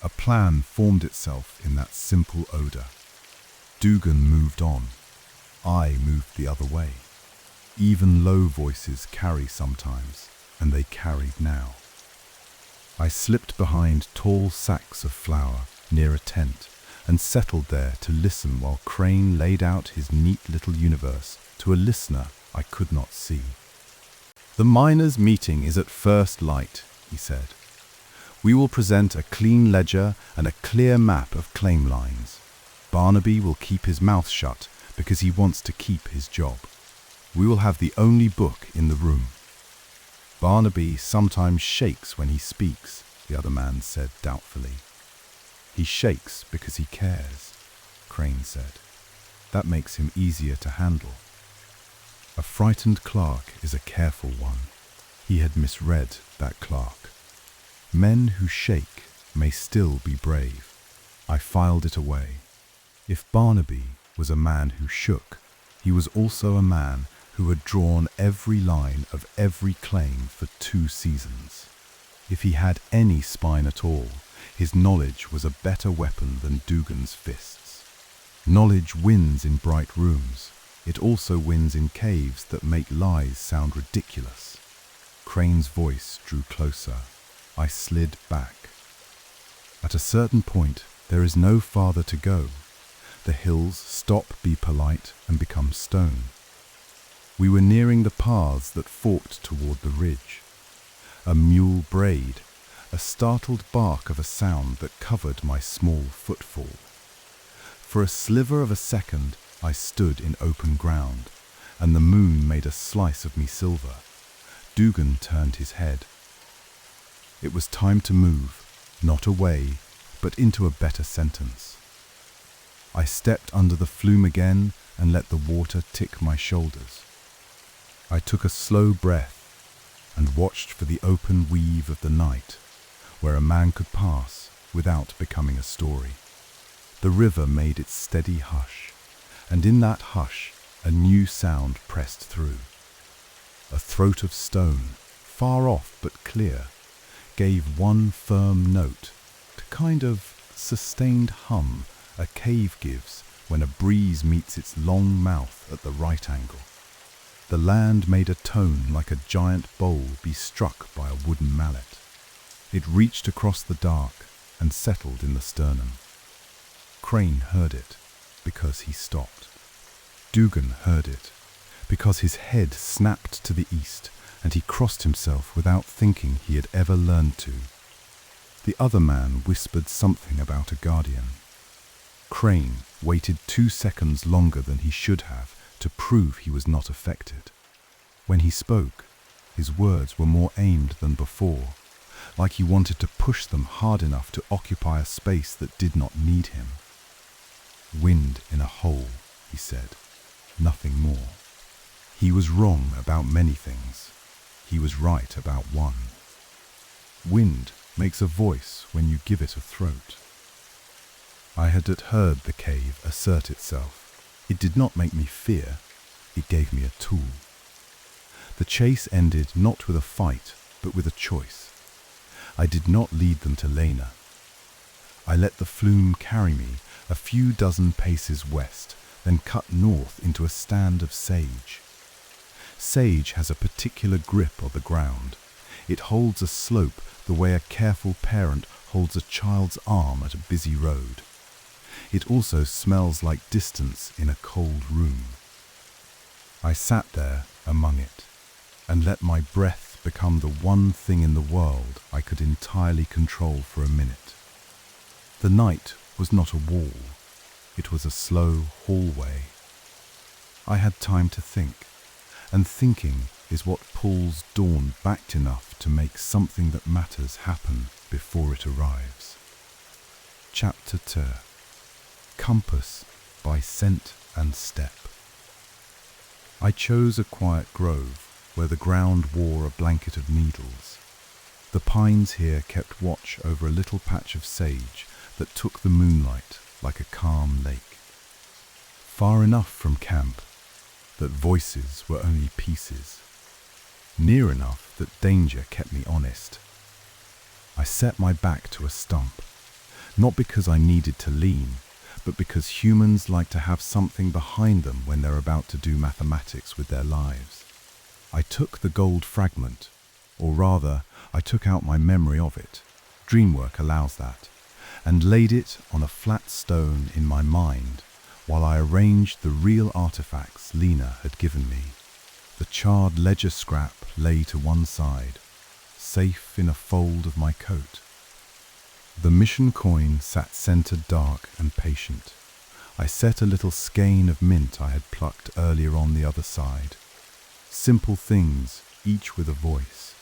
A plan formed itself in that simple odor. Dugan moved on. I moved the other way. Even low voices carry sometimes, and they carried now. I slipped behind tall sacks of flour near a tent and settled there to listen while Crane laid out his neat little universe to a listener I could not see. "The miners' meeting is at first light," he said. "We will present a clean ledger and a clear map of claim lines. Barnaby will keep his mouth shut because he wants to keep his job. We will have the only book in the room." "Barnaby sometimes shakes when he speaks," the other man said doubtfully. "He shakes because he cares," Crane said. "That makes him easier to handle." A frightened clerk is a careful one. He had misread that clerk. Men who shake may still be brave. I filed it away. If Barnaby was a man who shook, he was also a man who had drawn every line of every claim for 2 seasons. If he had any spine at all, his knowledge was a better weapon than Dugan's fists. Knowledge wins in bright rooms. It also wins in caves that make lies sound ridiculous. Crane's voice drew closer. I slid back. At a certain point, there is no farther to go. The hills stop, be polite, and become stone. We were nearing the paths that forked toward the ridge. A mule brayed, a startled bark of a sound that covered my small footfall. For a sliver of a second, I stood in open ground, and the moon made a slice of me silver. Dugan turned his head. It was time to move, not away, but into a better sentence. I stepped under the flume again and let the water tick my shoulders. I took a slow breath and watched for the open weave of the night, where a man could pass without becoming a story. The river made its steady hush, and in that hush a new sound pressed through. A throat of stone, far off but clear, gave one firm note, the kind of sustained hum a cave gives when a breeze meets its long mouth at the right angle. The land made a tone like a giant bowl be struck by a wooden mallet. It reached across the dark and settled in the sternum. Crane heard it because he stopped. Dugan heard it because his head snapped to the east and he crossed himself without thinking he had ever learned to. The other man whispered something about a guardian. Crane waited 2 seconds longer than he should have to prove he was not affected. When he spoke, his words were more aimed than before, like he wanted to push them hard enough to occupy a space that did not need him. "Wind in a hole," he said, nothing more. He was wrong about many things. He was right about one. Wind makes a voice when you give it a throat. I had heard the cave assert itself. It did not make me fear. It gave me a tool. The chase ended not with a fight, but with a choice. I did not lead them to Lena. I let the flume carry me a few dozen paces west, then cut north into a stand of sage. Sage has a particular grip on the ground. It holds a slope the way a careful parent holds a child's arm at a busy road. It also smells like distance in a cold room. I sat there among it and let my breath become the one thing in the world I could entirely control for a minute. The night was not a wall. It was a slow hallway. I had time to think, and thinking is what pulls dawn back enough to make something that matters happen before it arrives. Chapter 2. Compass by Scent and Step. I chose a quiet grove where the ground wore a blanket of needles. The pines here kept watch over a little patch of sage that took the moonlight like a calm lake. Far enough from camp that voices were only pieces. Near enough that danger kept me honest. I set my back to a stump, not because I needed to lean, but because humans like to have something behind them when they're about to do mathematics with their lives. I took the gold fragment, or rather, I took out my memory of it, dreamwork allows that, and laid it on a flat stone in my mind while I arranged the real artifacts Lena had given me. The charred ledger scrap lay to one side, safe in a fold of my coat. The mission coin sat centered dark and patient. I set a little skein of mint I had plucked earlier on the other side. Simple things, each with a voice.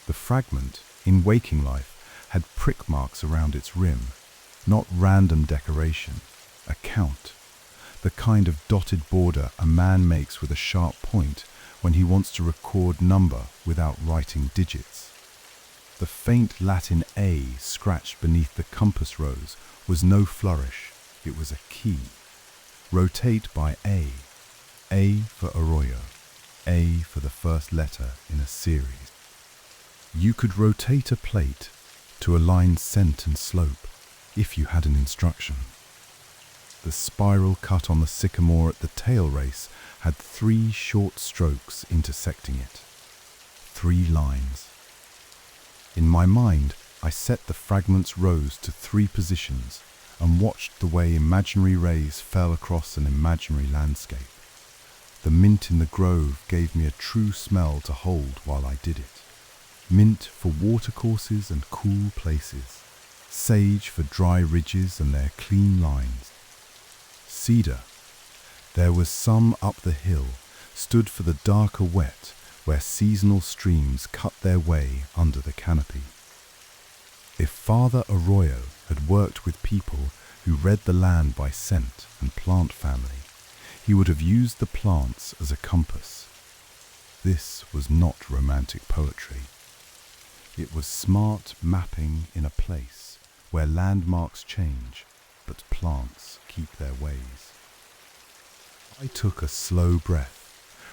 The fragment, in waking life, had prick marks around its rim, not random decoration, a count. The kind of dotted border a man makes with a sharp point when he wants to record number without writing digits. The faint Latin A scratched beneath the compass rose was no flourish, it was a key. Rotate by A for Arroyo, A for the first letter in a series. You could rotate a plate to align scent and slope if you had an instruction. The spiral cut on the sycamore at the tailrace had 3 short strokes intersecting it. 3 lines. In my mind, I set the fragment's rows to 3 positions and watched the way imaginary rays fell across an imaginary landscape. The mint in the grove gave me a true smell to hold while I did it. Mint for watercourses and cool places. Sage for dry ridges and their clean lines. Cedar. There was some up the hill, stood for the darker wet, where seasonal streams cut their way under the canopy. If Father Arroyo had worked with people who read the land by scent and plant family, he would have used the plants as a compass. This was not romantic poetry. It was smart mapping in a place where landmarks change, but plants keep their ways. I took a slow breath,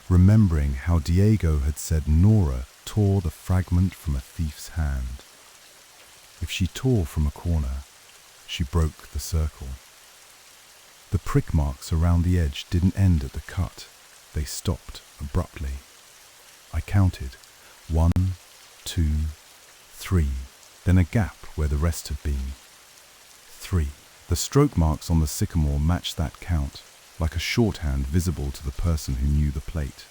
remembering how Diego had said Nora tore the fragment from a thief's hand. If she tore from a corner, she broke the circle. The prick marks around the edge didn't end at the cut, they stopped abruptly. I counted 1, 2, 3, then a gap where the rest had been. 3. The stroke marks on the sycamore matched that count, like a shorthand visible to the person who knew the plate.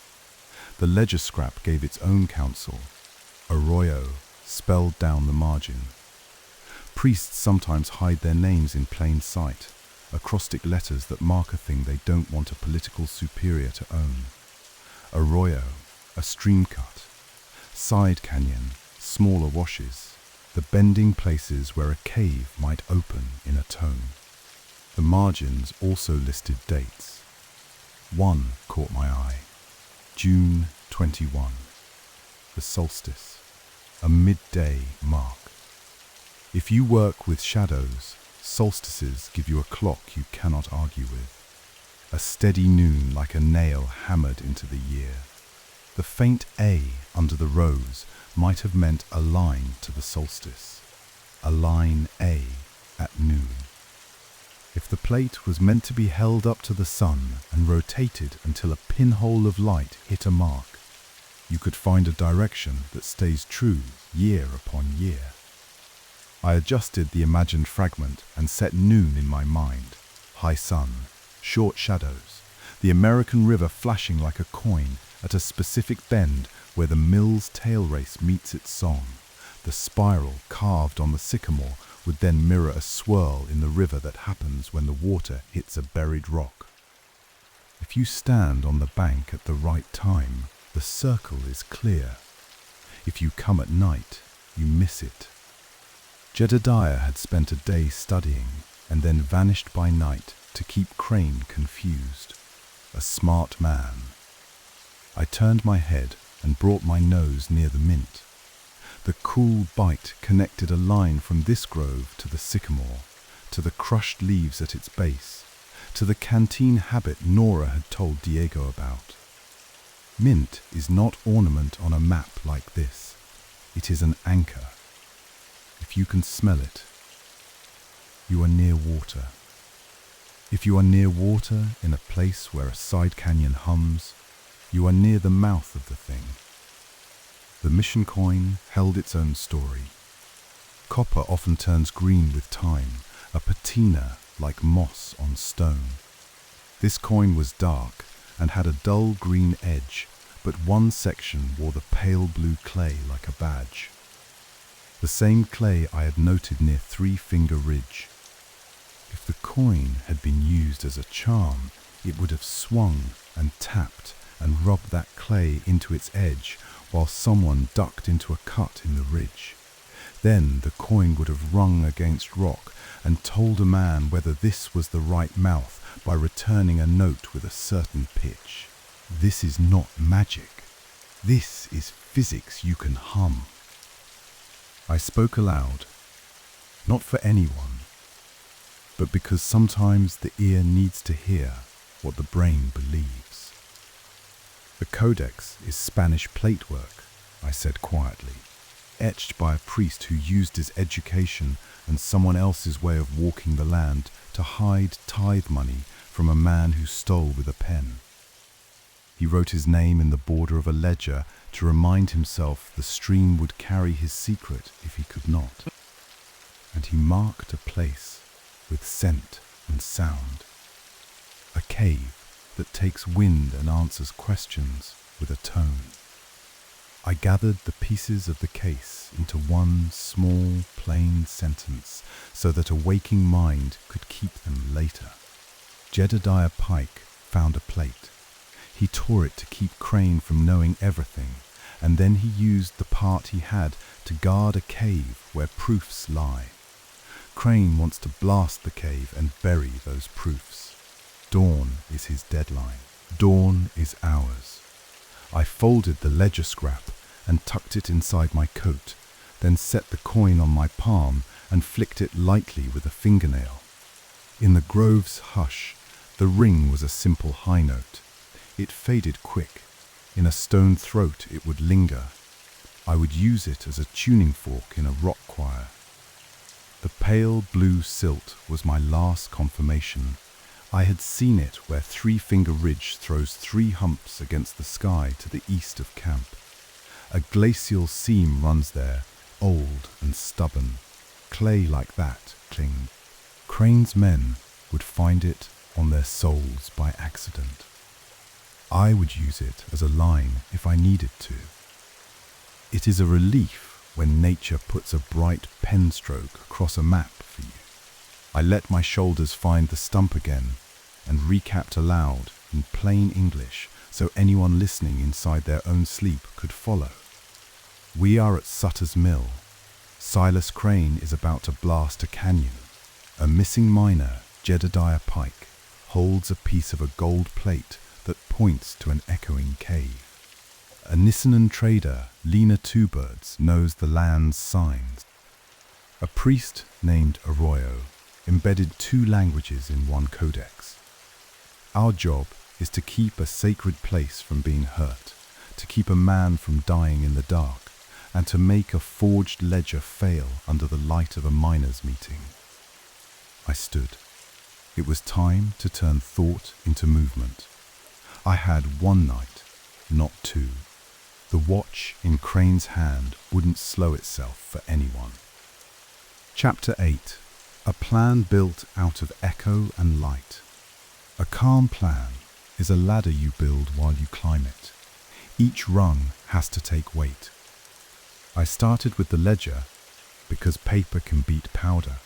The ledger scrap gave its own counsel. Arroyo spelled down the margin. Priests sometimes hide their names in plain sight, acrostic letters that mark a thing they don't want a political superior to own. Arroyo, a stream cut. Side canyon, smaller washes, the bending places where a cave might open in a tone. The margins also listed dates. One caught my eye. June 21. The solstice. A midday mark. If you work with shadows, solstices give you a clock you cannot argue with. A steady noon like a nail hammered into the year. The faint A under the rose might have meant a line to the solstice. A line A at noon. If the plate was meant to be held up to the sun and rotated until a pinhole of light hit a mark, you could find a direction that stays true year upon year. I adjusted the imagined fragment and set noon in my mind. High sun, short shadows, the American River flashing like a coin at a specific bend where the mill's tailrace meets its song. The spiral carved on the sycamore would then mirror a swirl in the river that happens when the water hits a buried rock. If you stand on the bank at the right time, the circle is clear. If you come at night, you miss it. Jedediah had spent a day studying and then vanished by night to keep Crane confused. A smart man. I turned my head and brought my nose near the mint. The cool bite connected a line from this grove to the sycamore, to the crushed leaves at its base, to the canteen habit Nora had told Diego about. Mint is not ornament on a map like this. It is an anchor. If you can smell it, you are near water. If you are near water in a place where a side canyon hums, you are near the mouth of the thing. The mission coin held its own story. Copper often turns green with time, a patina like moss on stone. This coin was dark and had a dull green edge, but one section wore the pale blue clay like a badge. The same clay I had noted near Three Finger Ridge. If the coin had been used as a charm, it would have swung and tapped and rubbed that clay into its edge while someone ducked into a cut in the ridge. Then the coin would have rung against rock and told a man whether this was the right mouth by returning a note with a certain pitch. This is not magic. This is physics you can hum. I spoke aloud, not for anyone, but because sometimes the ear needs to hear what the brain believes. The codex is Spanish platework, I said quietly, etched by a priest who used his education and someone else's way of walking the land to hide tithe money from a man who stole with a pen. He wrote his name in the border of a ledger to remind himself the stream would carry his secret if he could not. And he marked a place with scent and sound. A cave that takes wind and answers questions with a tone. I gathered the pieces of the case into one small, plain sentence so that a waking mind could keep them later. Jedediah Pike found a plate. He tore it to keep Crane from knowing everything, and then he used the part he had to guard a cave where proofs lie. Crane wants to blast the cave and bury those proofs. Dawn is his deadline. Dawn is ours. I folded the ledger scrap and tucked it inside my coat, then set the coin on my palm and flicked it lightly with a fingernail. In the grove's hush, the ring was a simple high note. It faded quick. In a stone throat it would linger. I would use it as a tuning fork in a rock choir. The pale blue silt was my last confirmation. I had seen it where Three Finger Ridge throws three humps against the sky to the east of camp. A glacial seam runs there, old and stubborn. Clay like that clinged. Crane's men would find it on their soles by accident. I would use it as a line if I needed to. It is a relief when nature puts a bright pen stroke across a map for you. I let my shoulders find the stump again and recapped aloud in plain English so anyone listening inside their own sleep could follow. We are at Sutter's mill. Silas Crane is about to blast a canyon. A missing miner, Jedediah Pike, holds a piece of a gold plate that points to an echoing cave. A Nisenan trader, Lena Two Birds, knows the land's signs. A priest named Arroyo embedded two languages in one codex. Our job is to keep a sacred place from being hurt, to keep a man from dying in the dark, and to make a forged ledger fail under the light of a miners' meeting. I stood. It was time to turn thought into movement. I had one night, not two. The watch in Crane's hand wouldn't slow itself for anyone. Chapter 8. A plan built out of echo and light. A calm plan is a ladder you build while you climb it. Each rung has to take weight. I started with the ledger because paper can beat powder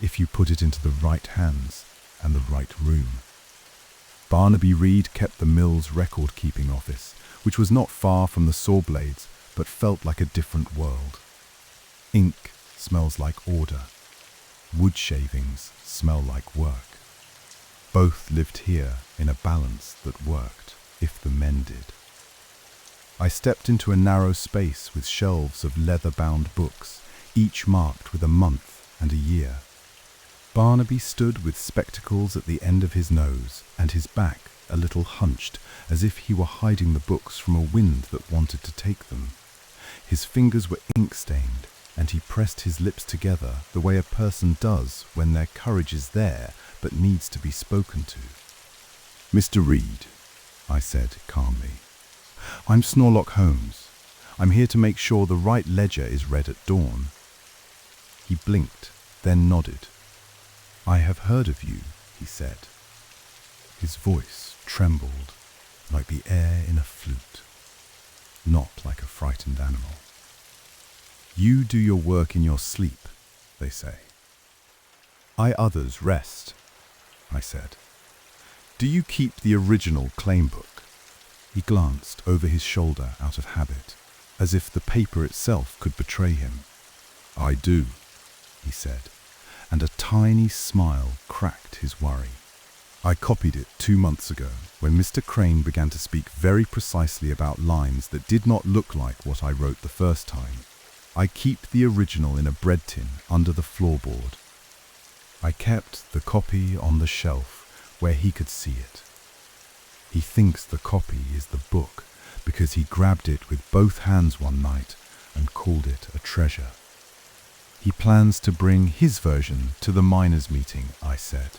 if you put it into the right hands and the right room. Barnaby Reed kept the mill's record-keeping office, which was not far from the saw blades, but felt like a different world. Ink smells like order. Wood shavings smell like work. Both lived here in a balance that worked, if the men did. I stepped into a narrow space with shelves of leather-bound books, each marked with a month and a year. Barnaby stood with spectacles at the end of his nose and his back a little hunched, as if he were hiding the books from a wind that wanted to take them. His fingers were ink-stained, and he pressed his lips together the way a person does when their courage is there but needs to be spoken to. "Mr. Reed," I said calmly, "I'm Snorelock Holmes. I'm here to make sure the right ledger is read at dawn." He blinked, then nodded. "I have heard of you," he said. His voice trembled like the air in a flute, not like a frightened animal. "You do your work in your sleep, they say. I others rest," I said. "Do you keep the original claim book?" He glanced over his shoulder out of habit, as if the paper itself could betray him. "I do," he said, and a tiny smile cracked his worry. "I copied it 2 months ago, when Mr. Crane began to speak very precisely about lines that did not look like what I wrote the first time. I keep the original in a bread tin under the floorboard. I kept the copy on the shelf where he could see it. He thinks the copy is the book because he grabbed it with both hands one night and called it a treasure. He plans to bring his version to the miners' meeting," I said.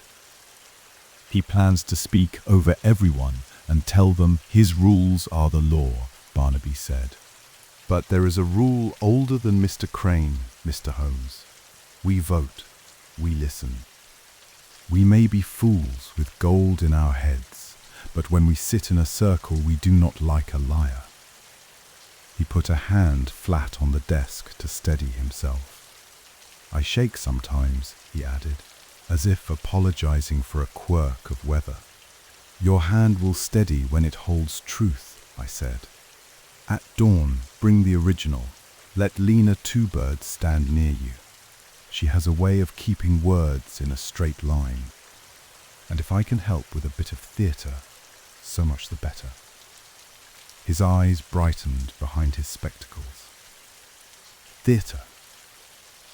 "He plans to speak over everyone and tell them his rules are the law," Barnaby said. "But there is a rule older than Mr. Crane, Mr. Holmes. We vote. We listen. We may be fools with gold in our heads, but when we sit in a circle we do not like a liar." He put a hand flat on the desk to steady himself. "I shake sometimes," he added, as if apologizing for a quirk of weather. "Your hand will steady when it holds truth," I said. "At dawn, bring the original. Let Lena Two Birds stand near you. She has a way of keeping words in a straight line. And if I can help with a bit of theatre, so much the better." His eyes brightened behind his spectacles. "Theatre.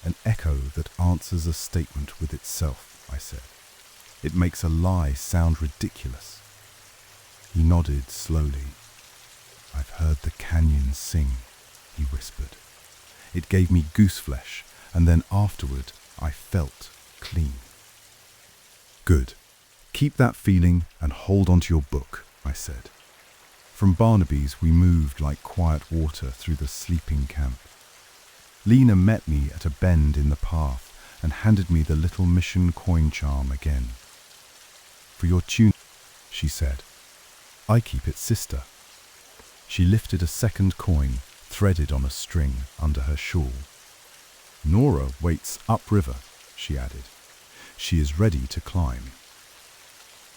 An echo that answers a statement with itself," I said. "It makes a lie sound ridiculous." He nodded slowly. "I've heard the canyon sing," he whispered. "It gave me gooseflesh, and then afterward I felt clean." "Good. Keep that feeling and hold on to your book," I said. From Barnaby's we moved like quiet water through the sleeping camp. Lena met me at a bend in the path and handed me the little mission coin charm again. "For your tune," she said. "I keep it, sister." She lifted a second coin, threaded on a string, under her shawl. "Nora waits upriver," she added. "She is ready to climb."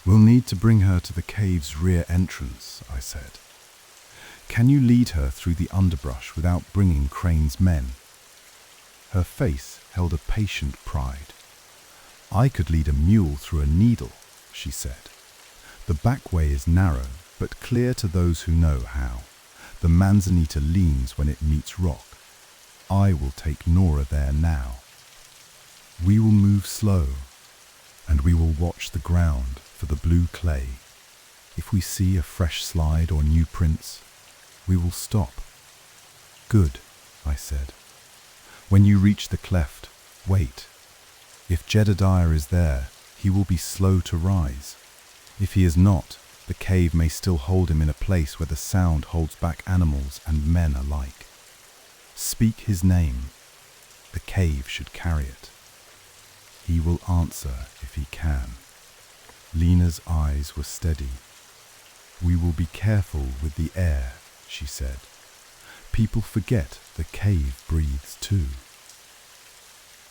"We'll need to bring her to the cave's rear entrance," I said. "Can you lead her through the underbrush without bringing Crane's men?" Her face held a patient pride. "I could lead a mule through a needle," she said. "The back way is narrow, but clear to those who know how. The manzanita leans when it meets rock. I will take Nora there now. We will move slow, and we will watch the ground for the blue clay. If we see a fresh slide or new prints, we will stop." "Good," I said. "When you reach the cleft, wait. If Jedediah is there, he will be slow to rise. If he is not, the cave may still hold him in a place where the sound holds back animals and men alike. Speak his name. The cave should carry it. He will answer if he can." Lena's eyes were steady. "We will be careful with the air," she said. "People forget the cave breathes too."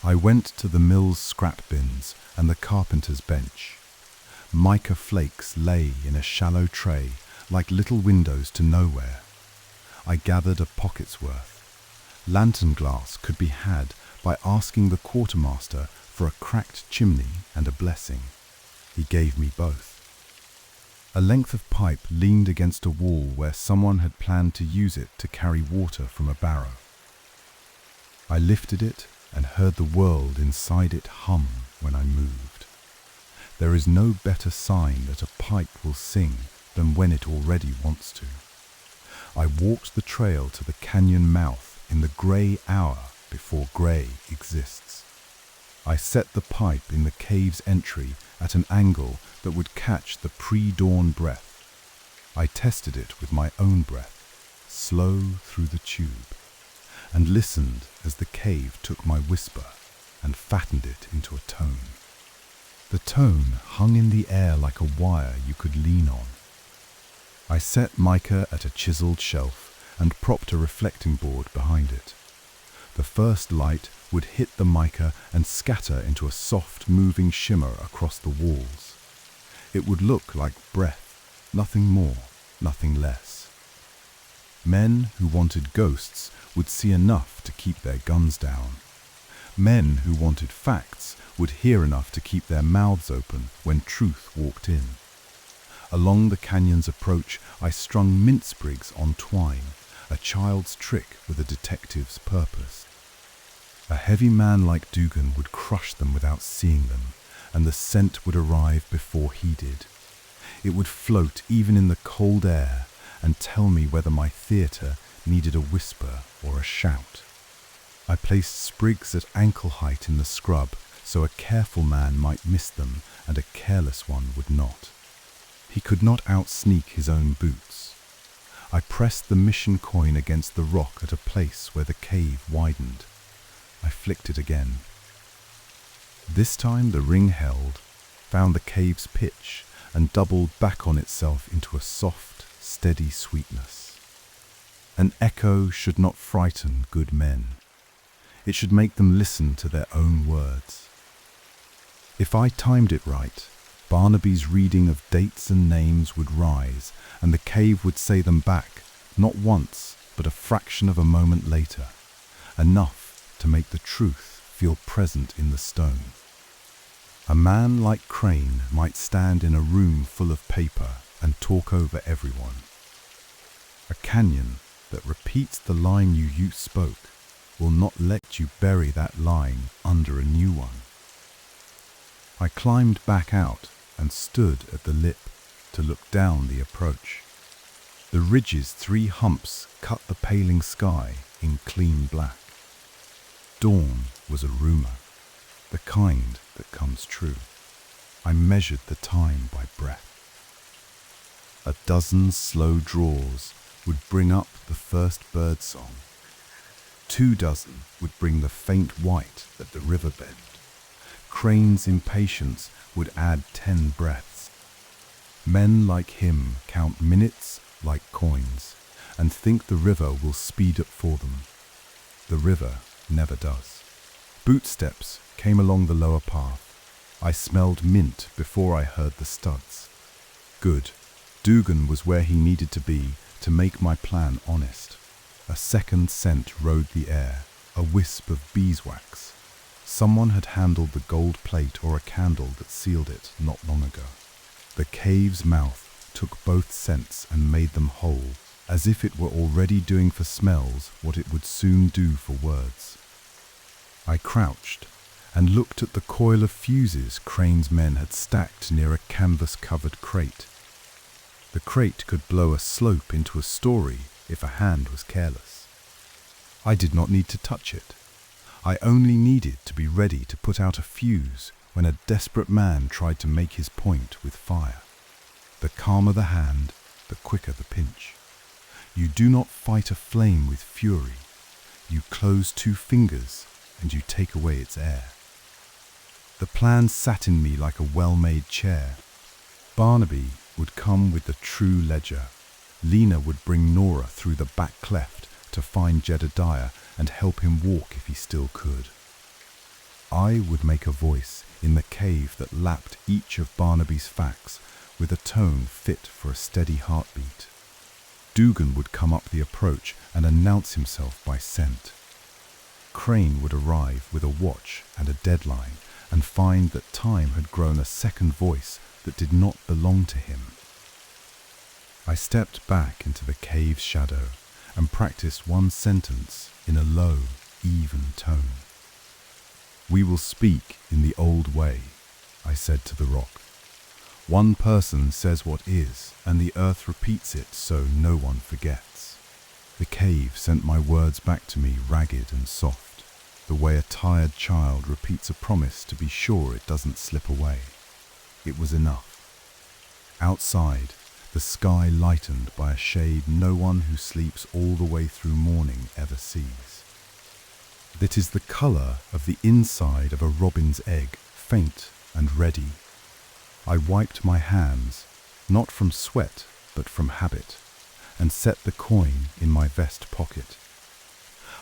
I went to the mill's scrap bins and the carpenter's bench. Mica flakes lay in a shallow tray like little windows to nowhere. I gathered a pocket's worth. Lantern glass could be had by asking the quartermaster for a cracked chimney and a blessing. He gave me both. A length of pipe leaned against a wall where someone had planned to use it to carry water from a barrow. I lifted it and heard the world inside it hum when I moved. There is no better sign that a pipe will sing than when it already wants to. I walked the trail to the canyon mouth in the grey hour before grey exists. I set the pipe in the cave's entry at an angle that would catch the pre-dawn breath. I tested it with my own breath, slow through the tube, and listened as the cave took my whisper and fattened it into a tone. The tone hung in the air like a wire you could lean on. I set mica at a chiseled shelf and propped a reflecting board behind it. The first light would hit the mica and scatter into a soft, moving shimmer across the walls. It would look like breath, nothing more, nothing less. Men who wanted ghosts would see enough to keep their guns down. Men who wanted facts would hear enough to keep their mouths open when truth walked in. Along the canyon's approach, I strung mint sprigs on twine, a child's trick with a detective's purpose. A heavy man like Dugan would crush them without seeing them, and the scent would arrive before he did. It would float even in the cold air and tell me whether my theatre needed a whisper or a shout. I placed sprigs at ankle height in the scrub so a careful man might miss them and a careless one would not. He could not outsneak his own boots. I pressed the mission coin against the rock at a place where the cave widened. I flicked it again. This time the ring held, found the cave's pitch, and doubled back on itself into a soft, steady sweetness. An echo should not frighten good men. It should make them listen to their own words. If I timed it right, Barnaby's reading of dates and names would rise, and the cave would say them back, not once, but a fraction of a moment later, enough to make the truth feel present in the stone. A man like Crane might stand in a room full of paper and talk over everyone. A canyon that repeats the line you spoke will not let you bury that line under a new one. I climbed back out and stood at the lip to look down the approach. The ridge's 3 humps cut the paling sky in clean black. Dawn was a rumour, the kind that comes true. I measured the time by breath. A dozen slow draws would bring up the first bird song. 2 dozen would bring the faint white at the riverbed. Crane's impatience would add 10 breaths. Men like him count minutes like coins and think the river will speed up for them. The river never does. Bootsteps came along the lower path. I smelled mint before I heard the studs. Good. Dugan was where he needed to be to make my plan honest. A second scent rode the air, a wisp of beeswax. Someone had handled the gold plate or a candle that sealed it not long ago. The cave's mouth took both scents and made them whole, as if it were already doing for smells what it would soon do for words. I crouched and looked at the coil of fuses Crane's men had stacked near a canvas-covered crate. The crate could blow a slope into a story if a hand was careless. I did not need to touch it. I only needed to be ready to put out a fuse when a desperate man tried to make his point with fire. The calmer the hand, the quicker the pinch. You do not fight a flame with fury. You close 2 fingers and you take away its air. The plan sat in me like a well-made chair. Barnaby would come with the true ledger. Lena would bring Nora through the back cleft to find Jedediah and help him walk if he still could. I would make a voice in the cave that lapped each of Barnaby's facts with a tone fit for a steady heartbeat. Dugan would come up the approach and announce himself by scent. Crane would arrive with a watch and a deadline and find that time had grown a second voice that did not belong to him. I stepped back into the cave's shadow and practiced one sentence in a low, even tone. "We will speak in the old way," I said to the rock. "One person says what is, and the earth repeats it so no one forgets." The cave sent my words back to me ragged and soft, the way a tired child repeats a promise to be sure it doesn't slip away. It was enough. Outside, the sky lightened by a shade no one who sleeps all the way through morning ever sees. That is the colour of the inside of a robin's egg, faint and ready. I wiped my hands, not from sweat but from habit, and set the coin in my vest pocket.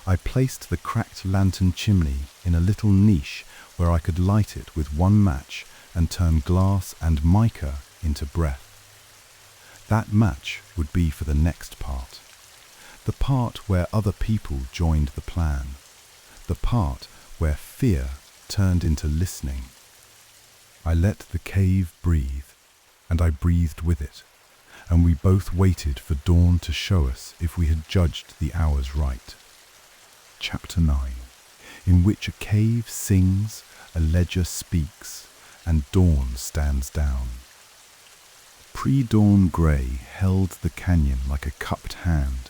I placed the cracked lantern chimney in a little niche where I could light it with one match and turn glass and mica into breath. That match would be for the next part, the part where other people joined the plan, the part where fear turned into listening. I let the cave breathe, and I breathed with it, and we both waited for dawn to show us if we had judged the hours right. Chapter 9, in which a cave sings, a ledger speaks, and dawn stands down. Pre-dawn grey held the canyon like a cupped hand.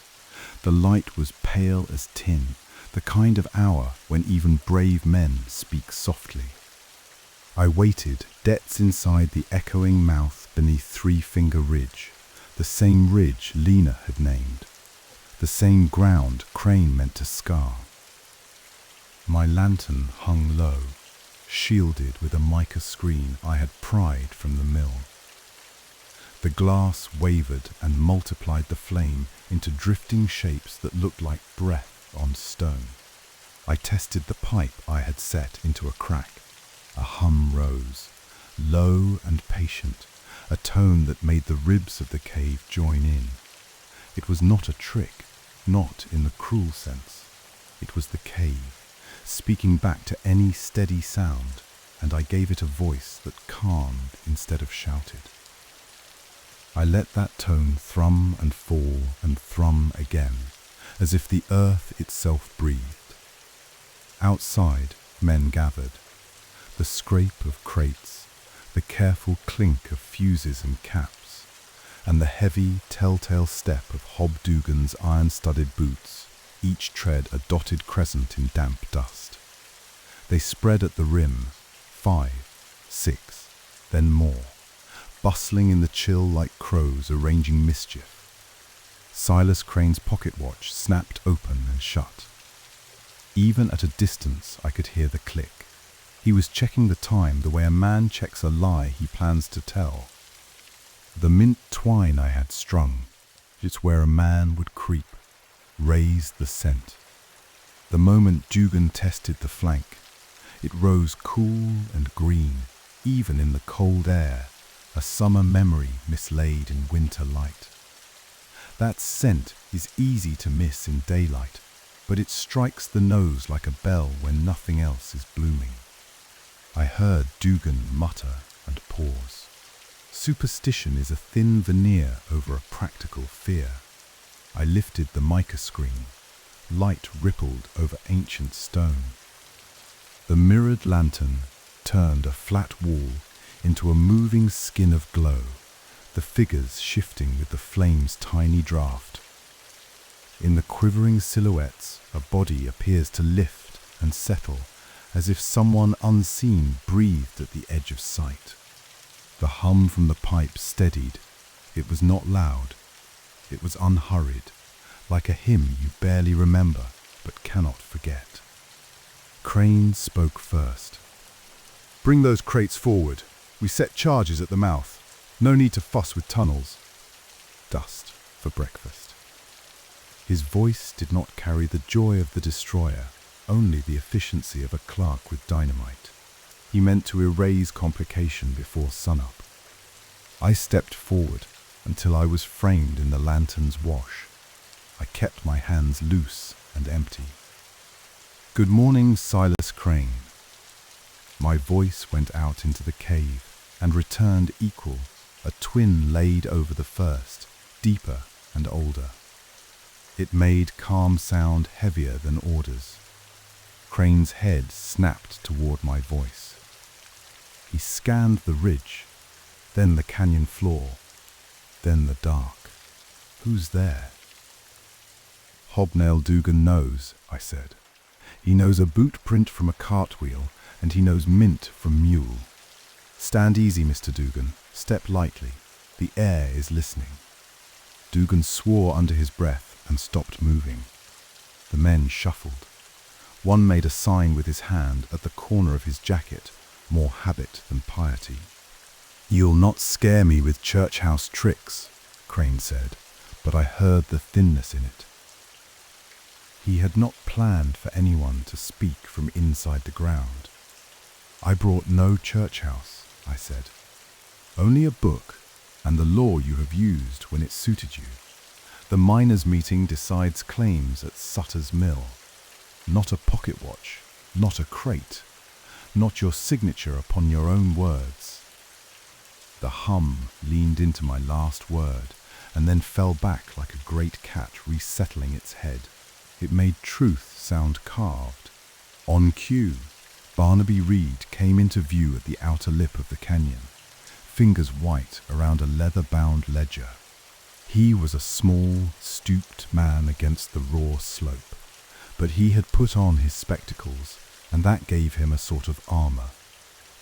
The light was pale as tin, the kind of hour when even brave men speak softly. I waited, debts inside the echoing mouth beneath Three Finger Ridge, the same ridge Lena had named, the same ground Crane meant to scar. My lantern hung low, shielded with a mica screen I had pried from the mill. The glass wavered and multiplied the flame into drifting shapes that looked like breath on stone. I tested the pipe I had set into a crack. A hum rose, low and patient, a tone that made the ribs of the cave join in. It was not a trick, not in the cruel sense. It was the cave, speaking back to any steady sound, and I gave it a voice that calmed instead of shouted. I let that tone thrum and fall and thrum again, as if the earth itself breathed. Outside, men gathered. The scrape of crates, the careful clink of fuses and caps, and the heavy, telltale step of Hobnail Dugan's iron-studded boots, each tread a dotted crescent in damp dust. They spread at the rim, 5, 6, then more, bustling in the chill like crows arranging mischief. Silas Crane's pocket watch snapped open and shut. Even at a distance I could hear the click. He was checking the time the way a man checks a lie he plans to tell. The mint twine I had strung, it's where a man would creep, raise the scent. The moment Dugan tested the flank, it rose cool and green, even in the cold air, a summer memory mislaid in winter light. That scent is easy to miss in daylight, but it strikes the nose like a bell when nothing else is blooming. I heard Dugan mutter and pause. Superstition is a thin veneer over a practical fear. I lifted the mica screen. Light rippled over ancient stone. The mirrored lantern turned a flat wall into a moving skin of glow, the figures shifting with the flame's tiny draft. In the quivering silhouettes, a body appears to lift and settle, as if someone unseen breathed at the edge of sight. The hum from the pipe steadied. It was not loud. It was unhurried, like a hymn you barely remember but cannot forget. Crane spoke first. "Bring those crates forward. We set charges at the mouth. No need to fuss with tunnels. Dust for breakfast." His voice did not carry the joy of the destroyer, only the efficiency of a clerk with dynamite. He meant to erase complication before sunup. I stepped forward until I was framed in the lantern's wash. I kept my hands loose and empty. "Good morning, Silas Crane." My voice went out into the cave and returned equal, a twin laid over the first, deeper and older. It made calm sound heavier than orders. Crane's head snapped toward my voice. He scanned the ridge, then the canyon floor, then the dark. "Who's there?" "Hobnail Dugan knows," I said. "He knows a boot print from a cartwheel, and he knows mint from mule. Stand easy, Mr. Dugan. Step lightly. The air is listening." Dugan swore under his breath and stopped moving. The men shuffled. One made a sign with his hand at the corner of his jacket, more habit than piety. "You'll not scare me with church house tricks," Crane said, but I heard the thinness in it. He had not planned for anyone to speak from inside the ground. "I brought no church house," I said. "Only a book and the law you have used when it suited you. The miners' meeting decides claims at Sutter's mill. Not a pocket watch, not a crate, not your signature upon your own words." The hum leaned into my last word and then fell back like a great cat resettling its head. It made truth sound carved. On cue, Barnaby Reed came into view at the outer lip of the canyon, fingers white around a leather-bound ledger. He was a small, stooped man against the raw slope, but he had put on his spectacles, and that gave him a sort of armor.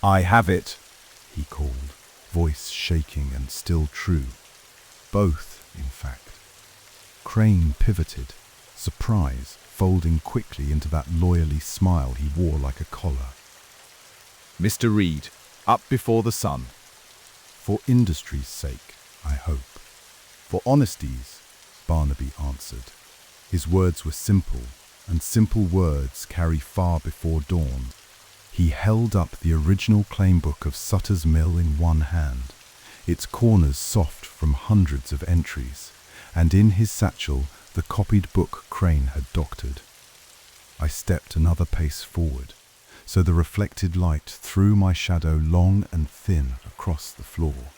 "I have it," he called, voice shaking and still true. Both, in fact. Crane pivoted, surprise folding quickly into that loyally smile he wore like a collar. "Mr. Reed, up before the sun." "For industry's sake, I hope." "For honesty's," Barnaby answered. His words were simple, and simple words carry far before dawn. He held up the original claim book of Sutter's Mill in one hand, its corners soft from hundreds of entries, and in his satchel the copied book Crane had doctored. I stepped another pace forward, so the reflected light threw my shadow long and thin across the floor.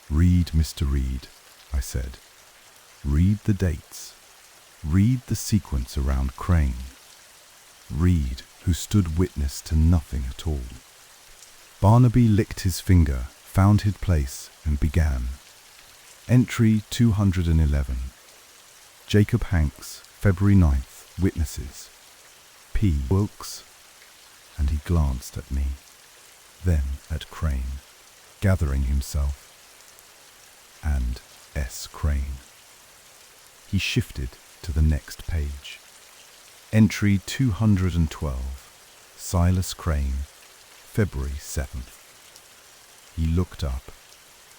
"Read, Mr. Reed," I said. "Read the dates. Read the sequence around Crane. Reed, who stood witness to nothing at all." Barnaby licked his finger, found his place, and began. Entry 211. Jacob Hanks, February 9th, witnesses. P. Wilkes. And he glanced at me, then at Crane, gathering himself. And S. Crane. He shifted to the next page. Entry 212. Silas Crane, February 7th. He looked up.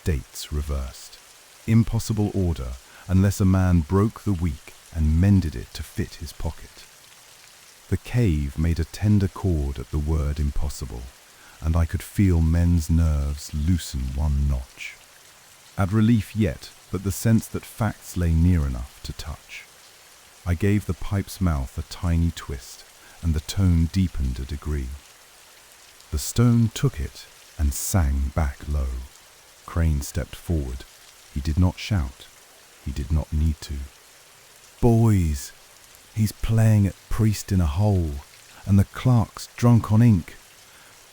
Dates reversed. Impossible order unless a man broke the week and mended it to fit his pocket. The cave made a tender chord at the word impossible, and I could feel men's nerves loosen one notch. At relief yet, but the sense that facts lay near enough to touch. I gave the pipe's mouth a tiny twist, and the tone deepened a degree. The stone took it and sang back low. Crane stepped forward. He did not shout. He did not need to. "Boys, he's playing at priest in a hole, and the clerk's drunk on ink.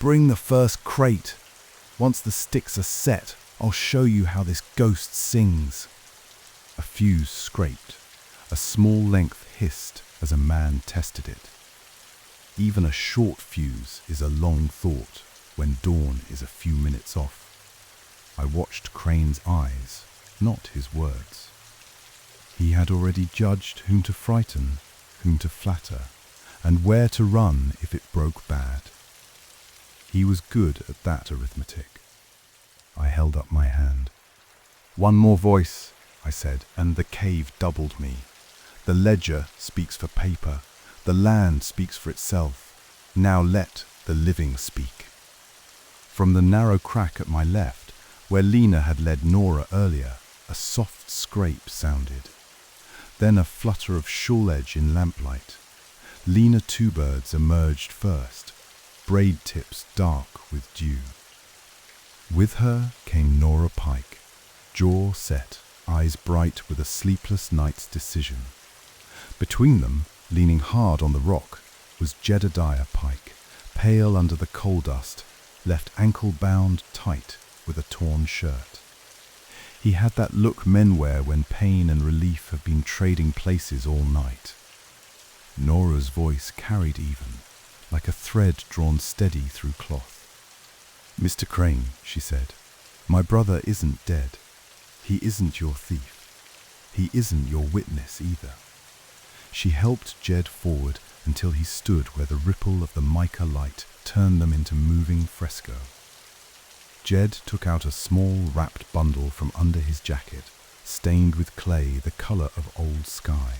Bring the first crate. Once the sticks are set, I'll show you how this ghost sings." A fuse scraped. A small length hissed as a man tested it. Even a short fuse is a long thought when dawn is a few minutes off. I watched Crane's eyes, not his words. He had already judged whom to frighten, whom to flatter, and where to run if it broke bad. He was good at that arithmetic. I held up my hand. "One more voice," I said, and the cave doubled me. The ledger speaks for paper. The land speaks for itself. Now let the living speak. From the narrow crack at my left, where Lena had led Nora earlier, a soft scrape sounded. Then a flutter of shawl edge in lamplight. Lena Two Birds emerged first, braid tips dark with dew. With her came Nora Pike, jaw set, eyes bright with a sleepless night's decision. Between them, leaning hard on the rock, was Jedediah Pike, pale under the coal dust, left ankle-bound tight with a torn shirt. He had that look men wear when pain and relief have been trading places all night. Nora's voice carried even, like a thread drawn steady through cloth. "Mr. Crane," she said, "my brother isn't dead. He isn't your thief. He isn't your witness either." She helped Jed forward until he stood where the ripple of the mica light turned them into moving fresco. Jed took out a small wrapped bundle from under his jacket, stained with clay the color of old sky.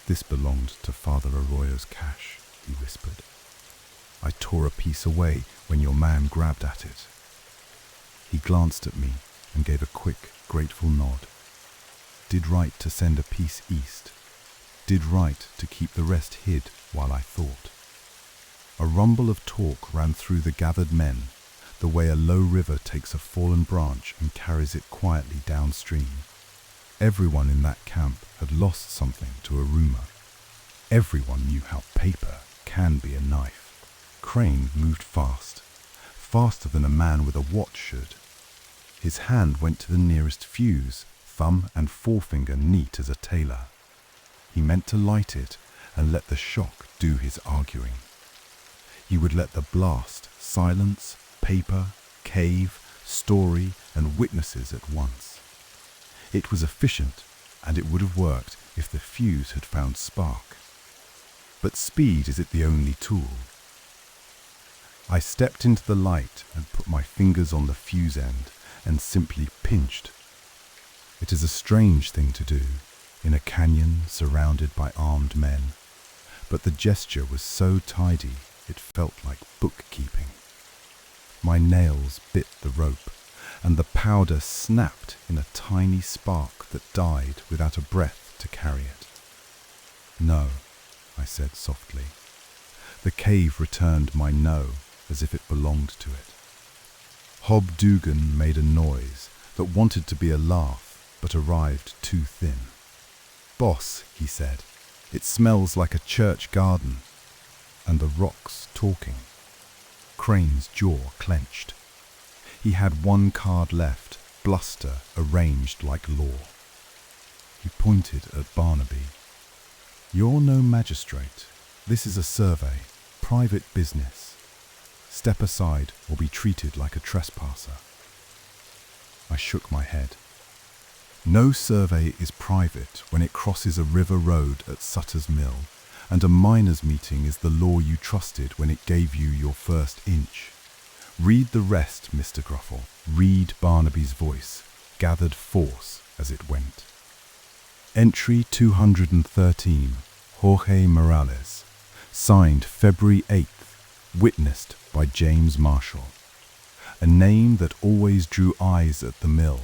"This belonged to Father Arroyo's cache," he whispered. "I tore a piece away when your man grabbed at it." He glanced at me and gave a quick, grateful nod. Did right to send a piece east. Did right to keep the rest hid while I thought. A rumble of talk ran through the gathered men, the way a low river takes a fallen branch and carries it quietly downstream. Everyone in that camp had lost something to a rumor. Everyone knew how paper can be a knife. Crane moved fast, faster than a man with a watch should. His hand went to the nearest fuse, thumb and forefinger neat as a tailor. He meant to light it and let the shock do his arguing. He would let the blast silence paper, cave, story, and witnesses at once. It was efficient, and it would have worked if the fuse had found spark. But speed isn't the only tool. I stepped into the light and put my fingers on the fuse end and simply pinched. It is a strange thing to do, in a canyon surrounded by armed men, but the gesture was so tidy it felt like bookkeeping. My nails bit the rope, and the powder snapped in a tiny spark that died without a breath to carry it. "No," I said softly. The cave returned my no as if it belonged to it. Hobnail Dugan made a noise that wanted to be a laugh but arrived too thin. "Boss," he said, "it smells like a church garden." And the rocks talking. Crane's jaw clenched. He had one card left, bluster arranged like law. He pointed at Barnaby. "You're no magistrate. This is a survey, private business. Step aside or be treated like a trespasser." I shook my head. No survey is private when it crosses a river road at Sutter's mill, and a miners' meeting is the law you trusted when it gave you your first inch. Read the rest, Mr. Gruffle. Read Barnaby's voice, gathered force as it went. Entry 213, Jorge Morales. Signed February 8th. Witnessed by James Marshall. A name that always drew eyes at the mill,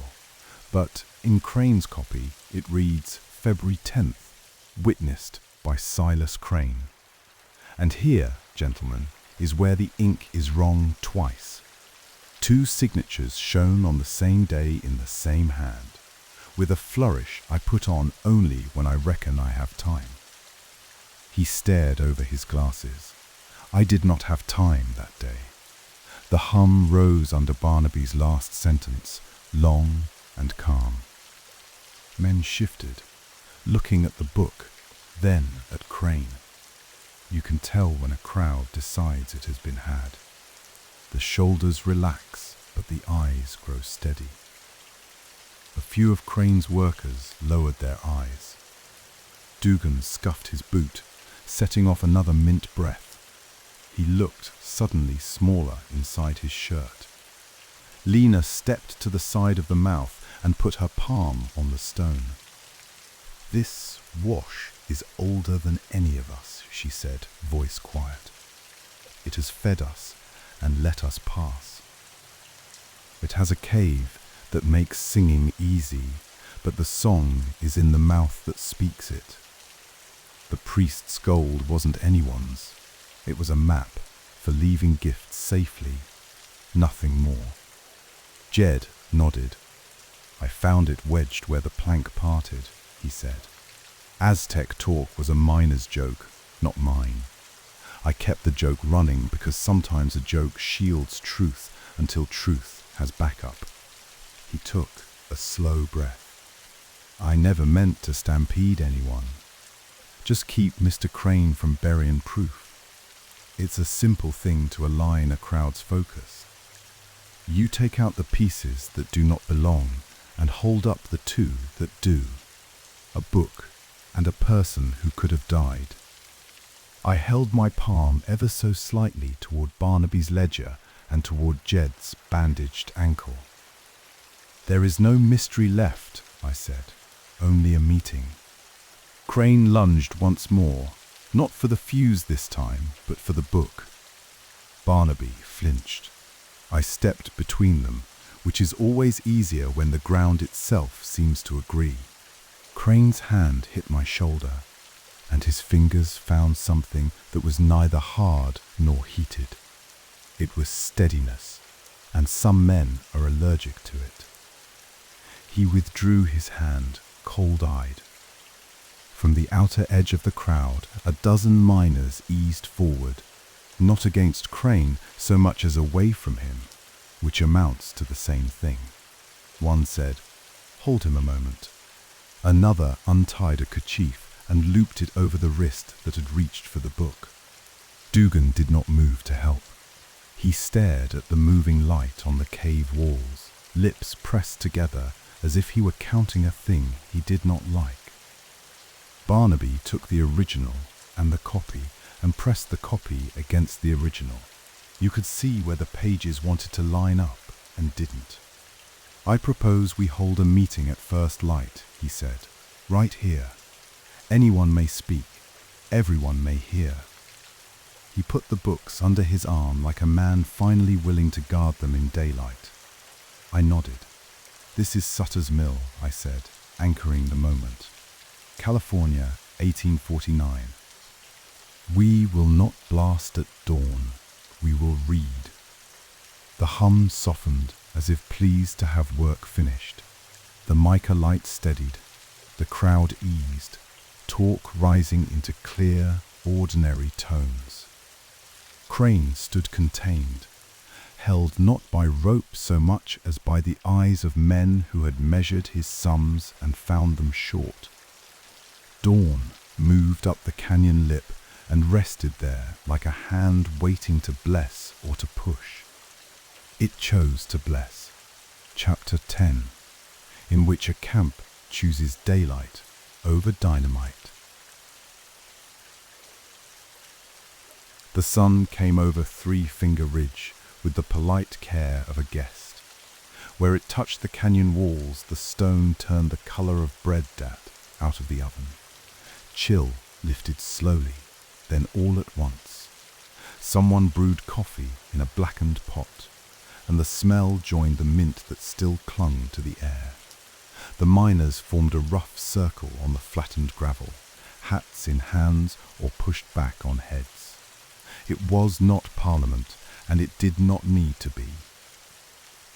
but in Crane's copy it reads February 10th. Witnessed by Silas Crane. And here, gentlemen, is where the ink is wrong twice. Two signatures shown on the same day in the same hand. With a flourish I put on only when I reckon I have time. He stared over his glasses. I did not have time that day. The hum rose under Barnaby's last sentence, long and calm. Men shifted, looking at the book, then at Crane. You can tell when a crowd decides it has been had. The shoulders relax, but the eyes grow steady. A few of Crane's workers lowered their eyes. Dugan scuffed his boot, setting off another mint breath. He looked suddenly smaller inside his shirt. Lena stepped to the side of the mouth and put her palm on the stone. "This wash is older than any of us," she said, voice quiet. "It has fed us, and let us pass. It has a cave that makes singing easy, but the song is in the mouth that speaks it. The priest's gold wasn't anyone's. It was a map for leaving gifts safely, nothing more. Jed nodded. I found it wedged where the plank parted, he said. Aztec talk was a miner's joke, not mine. I kept the joke running because sometimes a joke shields truth until truth has backup. He took a slow breath. I never meant to stampede anyone. Just keep Mr. Crane from burying proof. It's a simple thing to align a crowd's focus. You take out the pieces that do not belong and hold up the two that do. A book and a person who could have died. I held my palm ever so slightly toward Barnaby's ledger and toward Jed's bandaged ankle. There is no mystery left, I said, only a meeting. Crane lunged once more, not for the fuse this time, but for the book. Barnaby flinched. I stepped between them, which is always easier when the ground itself seems to agree. Crane's hand hit my shoulder, and his fingers found something that was neither hard nor heated. It was steadiness, and some men are allergic to it. He withdrew his hand, cold-eyed. From the outer edge of the crowd, a dozen miners eased forward, not against Crane so much as away from him, which amounts to the same thing. One said, "Hold him a moment." Another untied a kerchief and looped it over the wrist that had reached for the book. Dugan did not move to help. He stared at the moving light on the cave walls, lips pressed together as if he were counting a thing he did not like. Barnaby took the original and the copy and pressed the copy against the original. You could see where the pages wanted to line up and didn't. "I propose we hold a meeting at first light," he said, "right here. Anyone may speak, everyone may hear." He put the books under his arm like a man finally willing to guard them in daylight. I nodded. "This is Sutter's Mill," I said, anchoring the moment. California, 1849. "We will not blast at dawn, we will read." The hum softened as if pleased to have work finished. The mica light steadied, the crowd eased, talk rising into clear, ordinary tones. Crane stood contained, held not by rope so much as by the eyes of men who had measured his sums and found them short. Dawn moved up the canyon lip and rested there like a hand waiting to bless or to push. It chose to bless. Chapter 10, in which a camp chooses daylight over dynamite. The sun came over Three Finger Ridge with the polite care of a guest. Where it touched the canyon walls, the stone turned the color of bread dat out of the oven. Chill lifted slowly, then all at once. Someone brewed coffee in a blackened pot, and the smell joined the mint that still clung to the air. The miners formed a rough circle on the flattened gravel, hats in hands or pushed back on heads. It was not Parliament, and it did not need to be.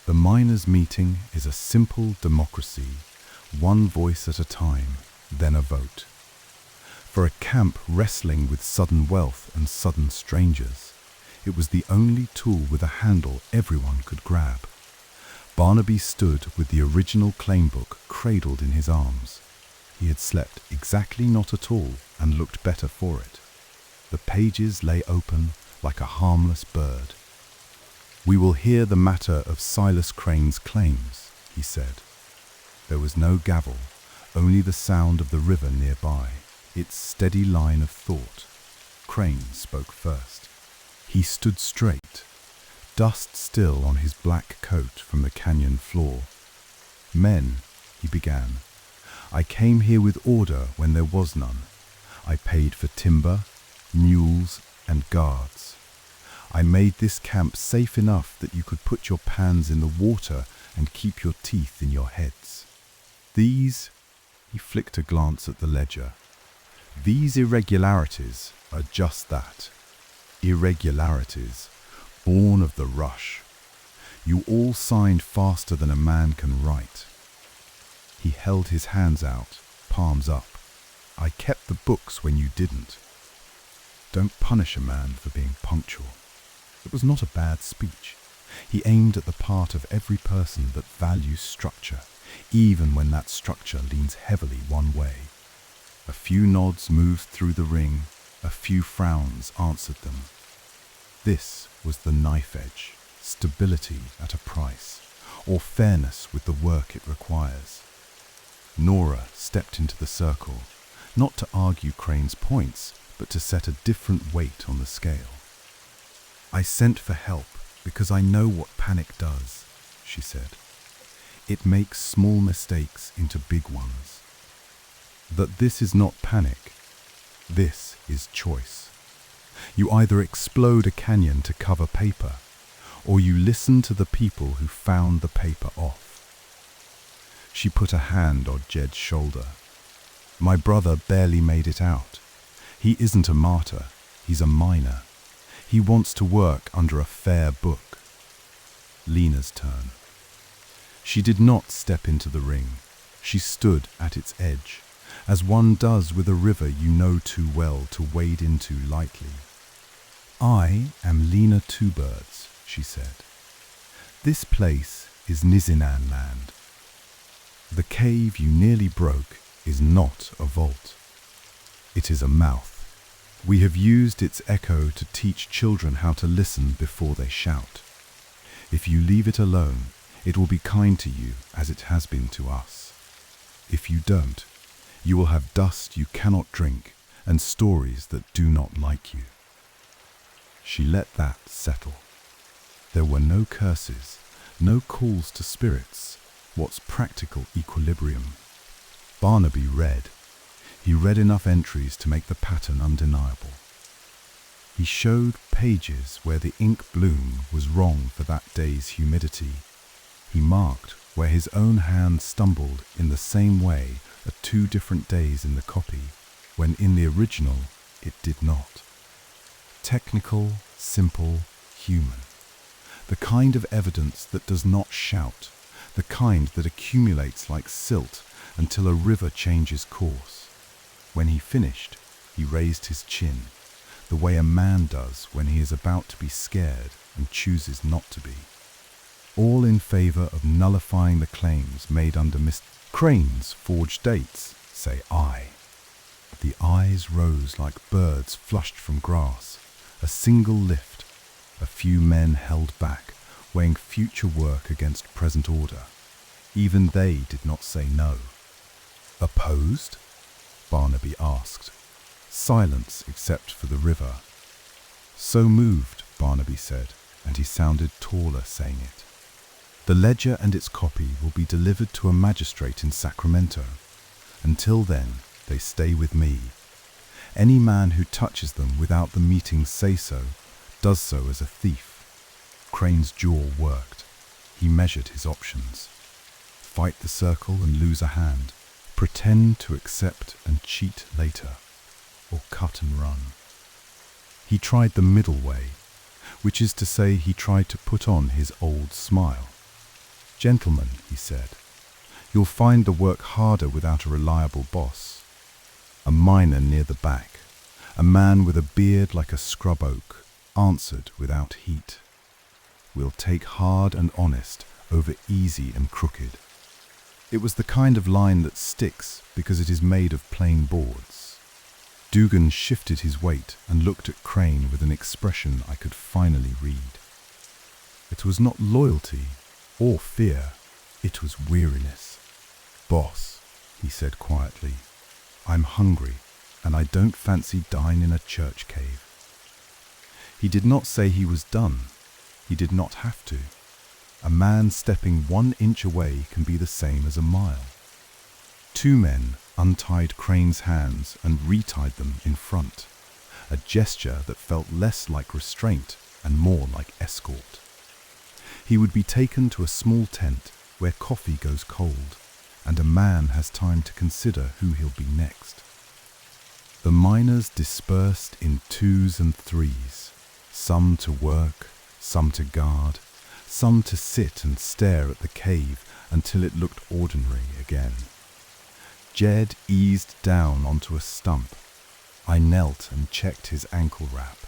The miners' meeting is a simple democracy, one voice at a time, then a vote. For a camp wrestling with sudden wealth and sudden strangers, it was the only tool with a handle everyone could grab. Barnaby stood with the original claim book cradled in his arms. He had slept exactly not at all and looked better for it. The pages lay open like a harmless bird. "We will hear the matter of Silas Crane's claims," he said. There was no gavel, only the sound of the river nearby, its steady line of thought. Crane spoke first. He stood straight, dust still on his black coat from the canyon floor. "Men," he began, "I came here with order when there was none. I paid for timber, mules, and guards. I made this camp safe enough that you could put your pans in the water and keep your teeth in your heads. These," he flicked a glance at the ledger, "these irregularities are just that. Irregularities, born of the rush. You all signed faster than a man can write." He held his hands out, palms up. "I kept the books when you didn't. Don't punish a man for being punctual." It was not a bad speech. He aimed at the part of every person that values structure, even when that structure leans heavily one way. A few nods moved through the ring, a few frowns answered them. This was the knife edge, stability at a price, or fairness with the work it requires. Nora stepped into the circle, not to argue Crane's points, but to set a different weight on the scale. "I sent for help because I know what panic does," she said. "It makes small mistakes into big ones. That this is not panic. This is choice. You either explode a canyon to cover paper, or you listen to the people who found the paper off." She put a hand on Jed's shoulder. "My brother barely made it out. He isn't a martyr, he's a miner. He wants to work under a fair book." Lena's turn. She did not step into the ring. She stood at its edge, as one does with a river you know too well to wade into lightly. "I am Lena Two Birds," she said. "This place is Nisenan land. The cave you nearly broke is not a vault. It is a mouth. We have used its echo to teach children how to listen before they shout. If you leave it alone, it will be kind to you as it has been to us. If you don't, you will have dust you cannot drink and stories that do not like you." She let that settle. There were no curses, no calls to spirits. What's practical equilibrium? Barnaby read. He read enough entries to make the pattern undeniable. He showed pages where the ink bloom was wrong for that day's humidity. He marked where his own hand stumbled in the same way at 2 different days in the copy, when in the original it did not. Technical, simple, human. The kind of evidence that does not shout, the kind that accumulates like silt until a river changes course. When he finished, he raised his chin, the way a man does when he is about to be scared and chooses not to be. All in favor of nullifying the claims made under Mr. Crane's forged dates, say aye. The eyes rose like birds flushed from grass, a single lift. A few men held back, weighing future work against present order. Even they did not say no. "Opposed?" Barnaby asked. Silence except for the river. "So moved," Barnaby said, and he sounded taller saying it. "The ledger and its copy will be delivered to a magistrate in Sacramento. Until then, they stay with me. Any man who touches them without the meeting's say-so does so as a thief." Crane's jaw worked. He measured his options. Fight the circle and lose a hand. Pretend to accept and cheat later. Or cut and run. He tried the middle way, which is to say he tried to put on his old smile. "Gentlemen," he said, "you'll find the work harder without a reliable boss." A miner near the back, a man with a beard like a scrub oak, answered without heat. "We'll take hard and honest over easy and crooked." It was the kind of line that sticks because it is made of plain boards. Dugan shifted his weight and looked at Crane with an expression I could finally read. It was not loyalty or fear, it was weariness. "Boss," he said quietly, "I'm hungry and I don't fancy dine in a church cave." He did not say he was done. He did not have to. A man stepping 1 inch away can be the same as a mile. 2 men untied Crane's hands and retied them in front, a gesture that felt less like restraint and more like escort. He would be taken to a small tent where coffee goes cold, and a man has time to consider who he'll be next. The miners dispersed in twos and threes, some to work, some to guard, some to sit and stare at the cave until it looked ordinary again. Jed eased down onto a stump. I knelt and checked his ankle wrap.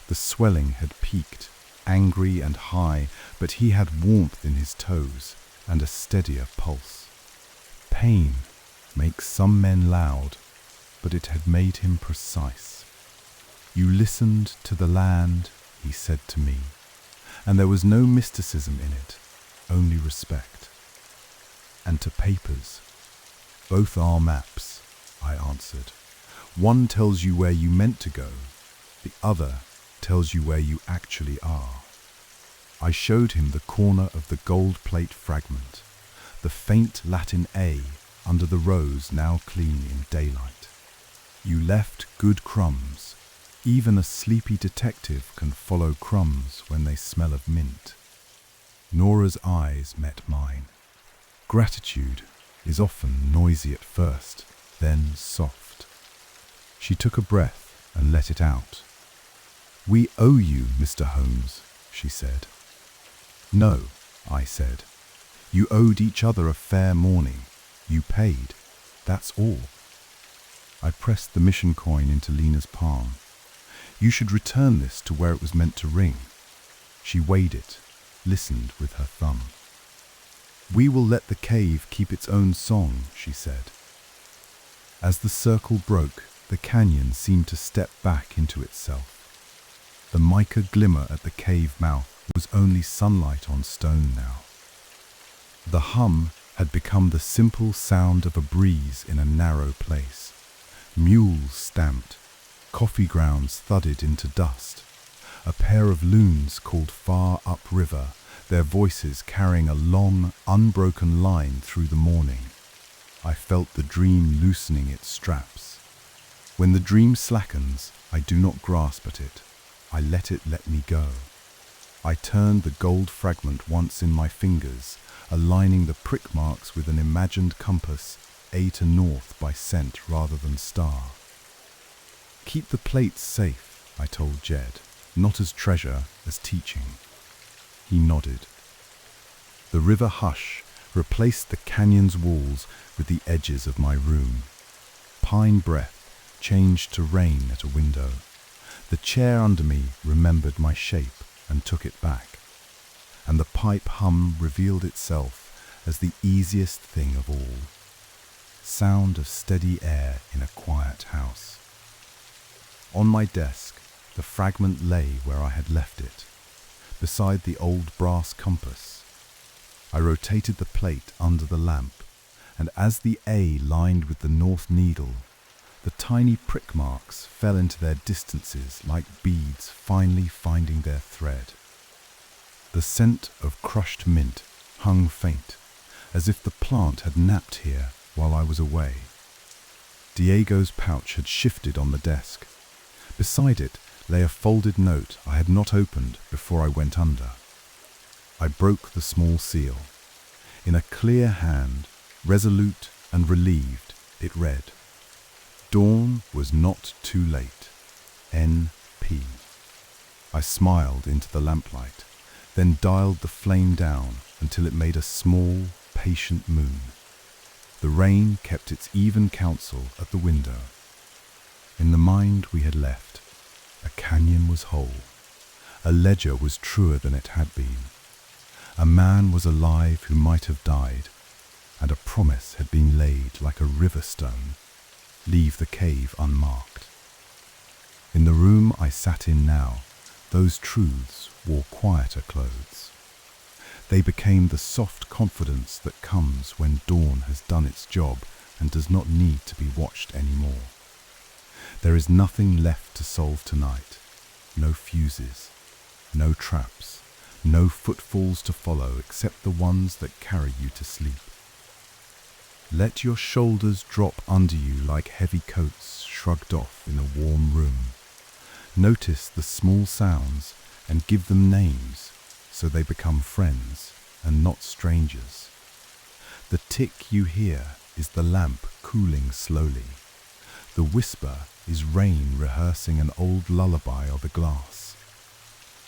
The swelling had peaked, angry and high, but he had warmth in his toes and a steadier pulse. Pain makes some men loud, but it had made him precise. You listened to the land, he said to me, and there was no mysticism in it, only respect. And to papers. Both are maps, I answered. One tells you where you meant to go, the other tells you where you actually are. I showed him the corner of the gold plate fragment, the faint Latin A under the rose now clean in daylight. You left good crumbs. Even a sleepy detective can follow crumbs when they smell of mint. Nora's eyes met mine. Gratitude is often noisy at first, then soft. She took a breath and let it out. "We owe you, Mr. Holmes," she said. "No," I said. "You owed each other a fair morning. You paid. That's all." I pressed the mission coin into Lena's palm. "You should return this to where it was meant to ring." She weighed it, listened with her thumb. "We will let the cave keep its own song," she said. As the circle broke, the canyon seemed to step back into itself. The mica glimmer at the cave mouth was only sunlight on stone now. The hum had become the simple sound of a breeze in a narrow place. Mules stamped, coffee grounds thudded into dust. A pair of loons called far upriver, their voices carrying a long, unbroken line through the morning. I felt the dream loosening its straps. When the dream slackens, I do not grasp at it. I let it let me go. I turned the gold fragment once in my fingers, aligning the prick marks with an imagined compass, A to north by scent rather than star. "Keep the plates safe," I told Jed, "not as treasure, as teaching." He nodded. The river hush replaced the canyon's walls with the edges of my room. Pine breath changed to rain at a window. The chair under me remembered my shape and took it back, and the pipe hum revealed itself as the easiest thing of all. Sound of steady air in a quiet house. On my desk, the fragment lay where I had left it, beside the old brass compass. I rotated the plate under the lamp, and as the A lined with the north needle, the tiny prick marks fell into their distances like beads finally finding their thread. The scent of crushed mint hung faint, as if the plant had napped here while I was away. Diego's pouch had shifted on the desk. Beside it lay a folded note I had not opened before I went under. I broke the small seal. In a clear hand, resolute and relieved, it read, "Dawn was not too late. N.P." I smiled into the lamplight, then dialed the flame down until it made a small, patient moon. The rain kept its even counsel at the window. In the mind we had left, a canyon was whole. A ledger was truer than it had been. A man was alive who might have died, and a promise had been laid like a river stone. Leave the cave unmarked. In the room I sat in now, those truths wore quieter clothes. They became the soft confidence that comes when dawn has done its job and does not need to be watched anymore. There is nothing left to solve tonight. No fuses, no traps, no footfalls to follow except the ones that carry you to sleep. Let your shoulders drop under you like heavy coats shrugged off in a warm room. Notice the small sounds, and give them names so they become friends and not strangers. The tick you hear is the lamp cooling slowly. The whisper is rain rehearsing an old lullaby of a glass.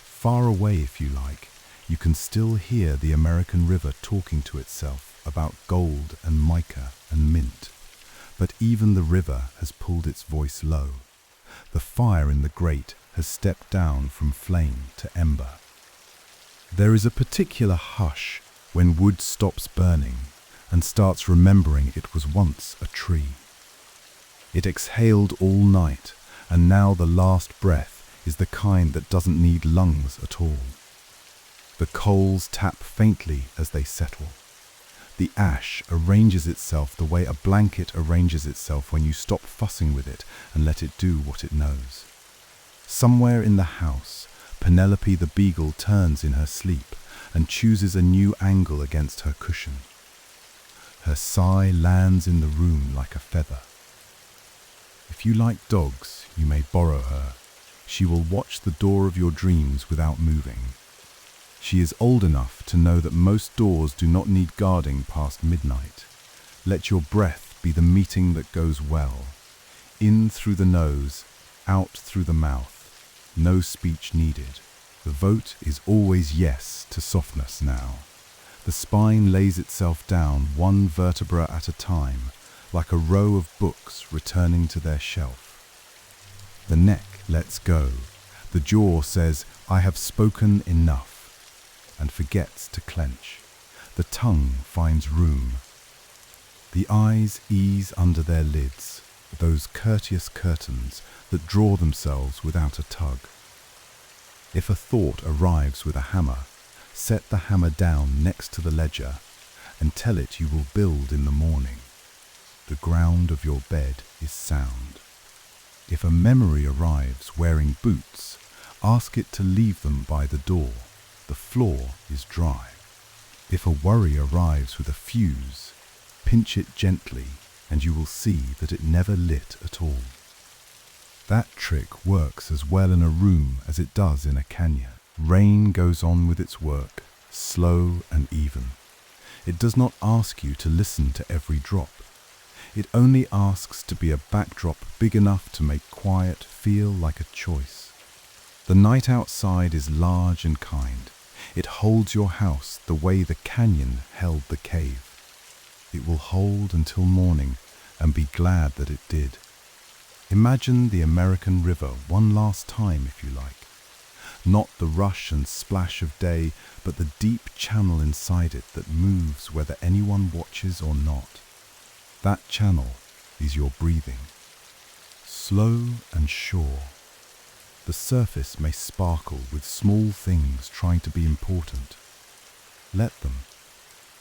Far away, if you like, you can still hear the American river talking to itself about gold and mica and mint. But even the river has pulled its voice low. The fire in the grate has stepped down from flame to ember. There is a particular hush when wood stops burning and starts remembering it was once a tree. It exhaled all night, and now the last breath is the kind that doesn't need lungs at all. The coals tap faintly as they settle. The ash arranges itself the way a blanket arranges itself when you stop fussing with it and let it do what it knows. Somewhere in the house, Penelope the beagle turns in her sleep and chooses a new angle against her cushion. Her sigh lands in the room like a feather. If you like dogs, you may borrow her. She will watch the door of your dreams without moving. She is old enough to know that most doors do not need guarding past midnight. Let your breath be the meeting that goes well. In through the nose, out through the mouth. No speech needed. The vote is always yes to softness now. The spine lays itself down one vertebra at a time, like a row of books returning to their shelf. The neck lets go. The jaw says, "I have spoken enough," and forgets to clench. The tongue finds room. The eyes ease under their lids, those courteous curtains that draw themselves without a tug. If a thought arrives with a hammer, set the hammer down next to the ledger and tell it you will build in the morning. The ground of your bed is sound. If a memory arrives wearing boots, ask it to leave them by the door. The floor is dry. If a worry arrives with a fuse, pinch it gently and you will see that it never lit at all. That trick works as well in a room as it does in a canyon. Rain goes on with its work, slow and even. It does not ask you to listen to every drop. It only asks to be a backdrop big enough to make quiet feel like a choice. The night outside is large and kind. It holds your house the way the canyon held the cave. It will hold until morning and be glad that it did. Imagine the American river one last time, if you like. Not the rush and splash of day, but the deep channel inside it that moves whether anyone watches or not. That channel is your breathing. Slow and sure. The surface may sparkle with small things trying to be important. Let them.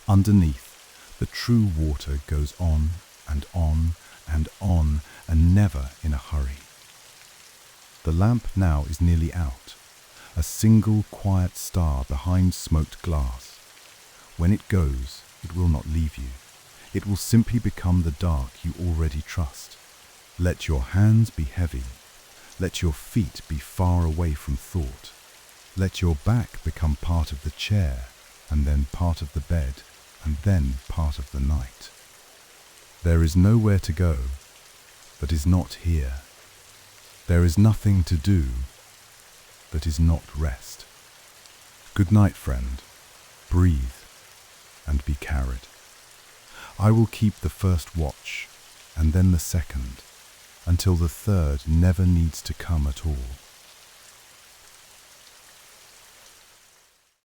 Underneath, the true water goes on and on and on, and never in a hurry. The lamp now is nearly out, a single quiet star behind smoked glass. When it goes, it will not leave you. It will simply become the dark you already trust. Let your hands be heavy. Let your feet be far away from thought. Let your back become part of the chair, and then part of the bed, and then part of the night. There is nowhere to go that is not here. There is nothing to do that is not rest. Good night, friend. Breathe and be carried. I will keep the first watch, and then the second, until the third never needs to come at all.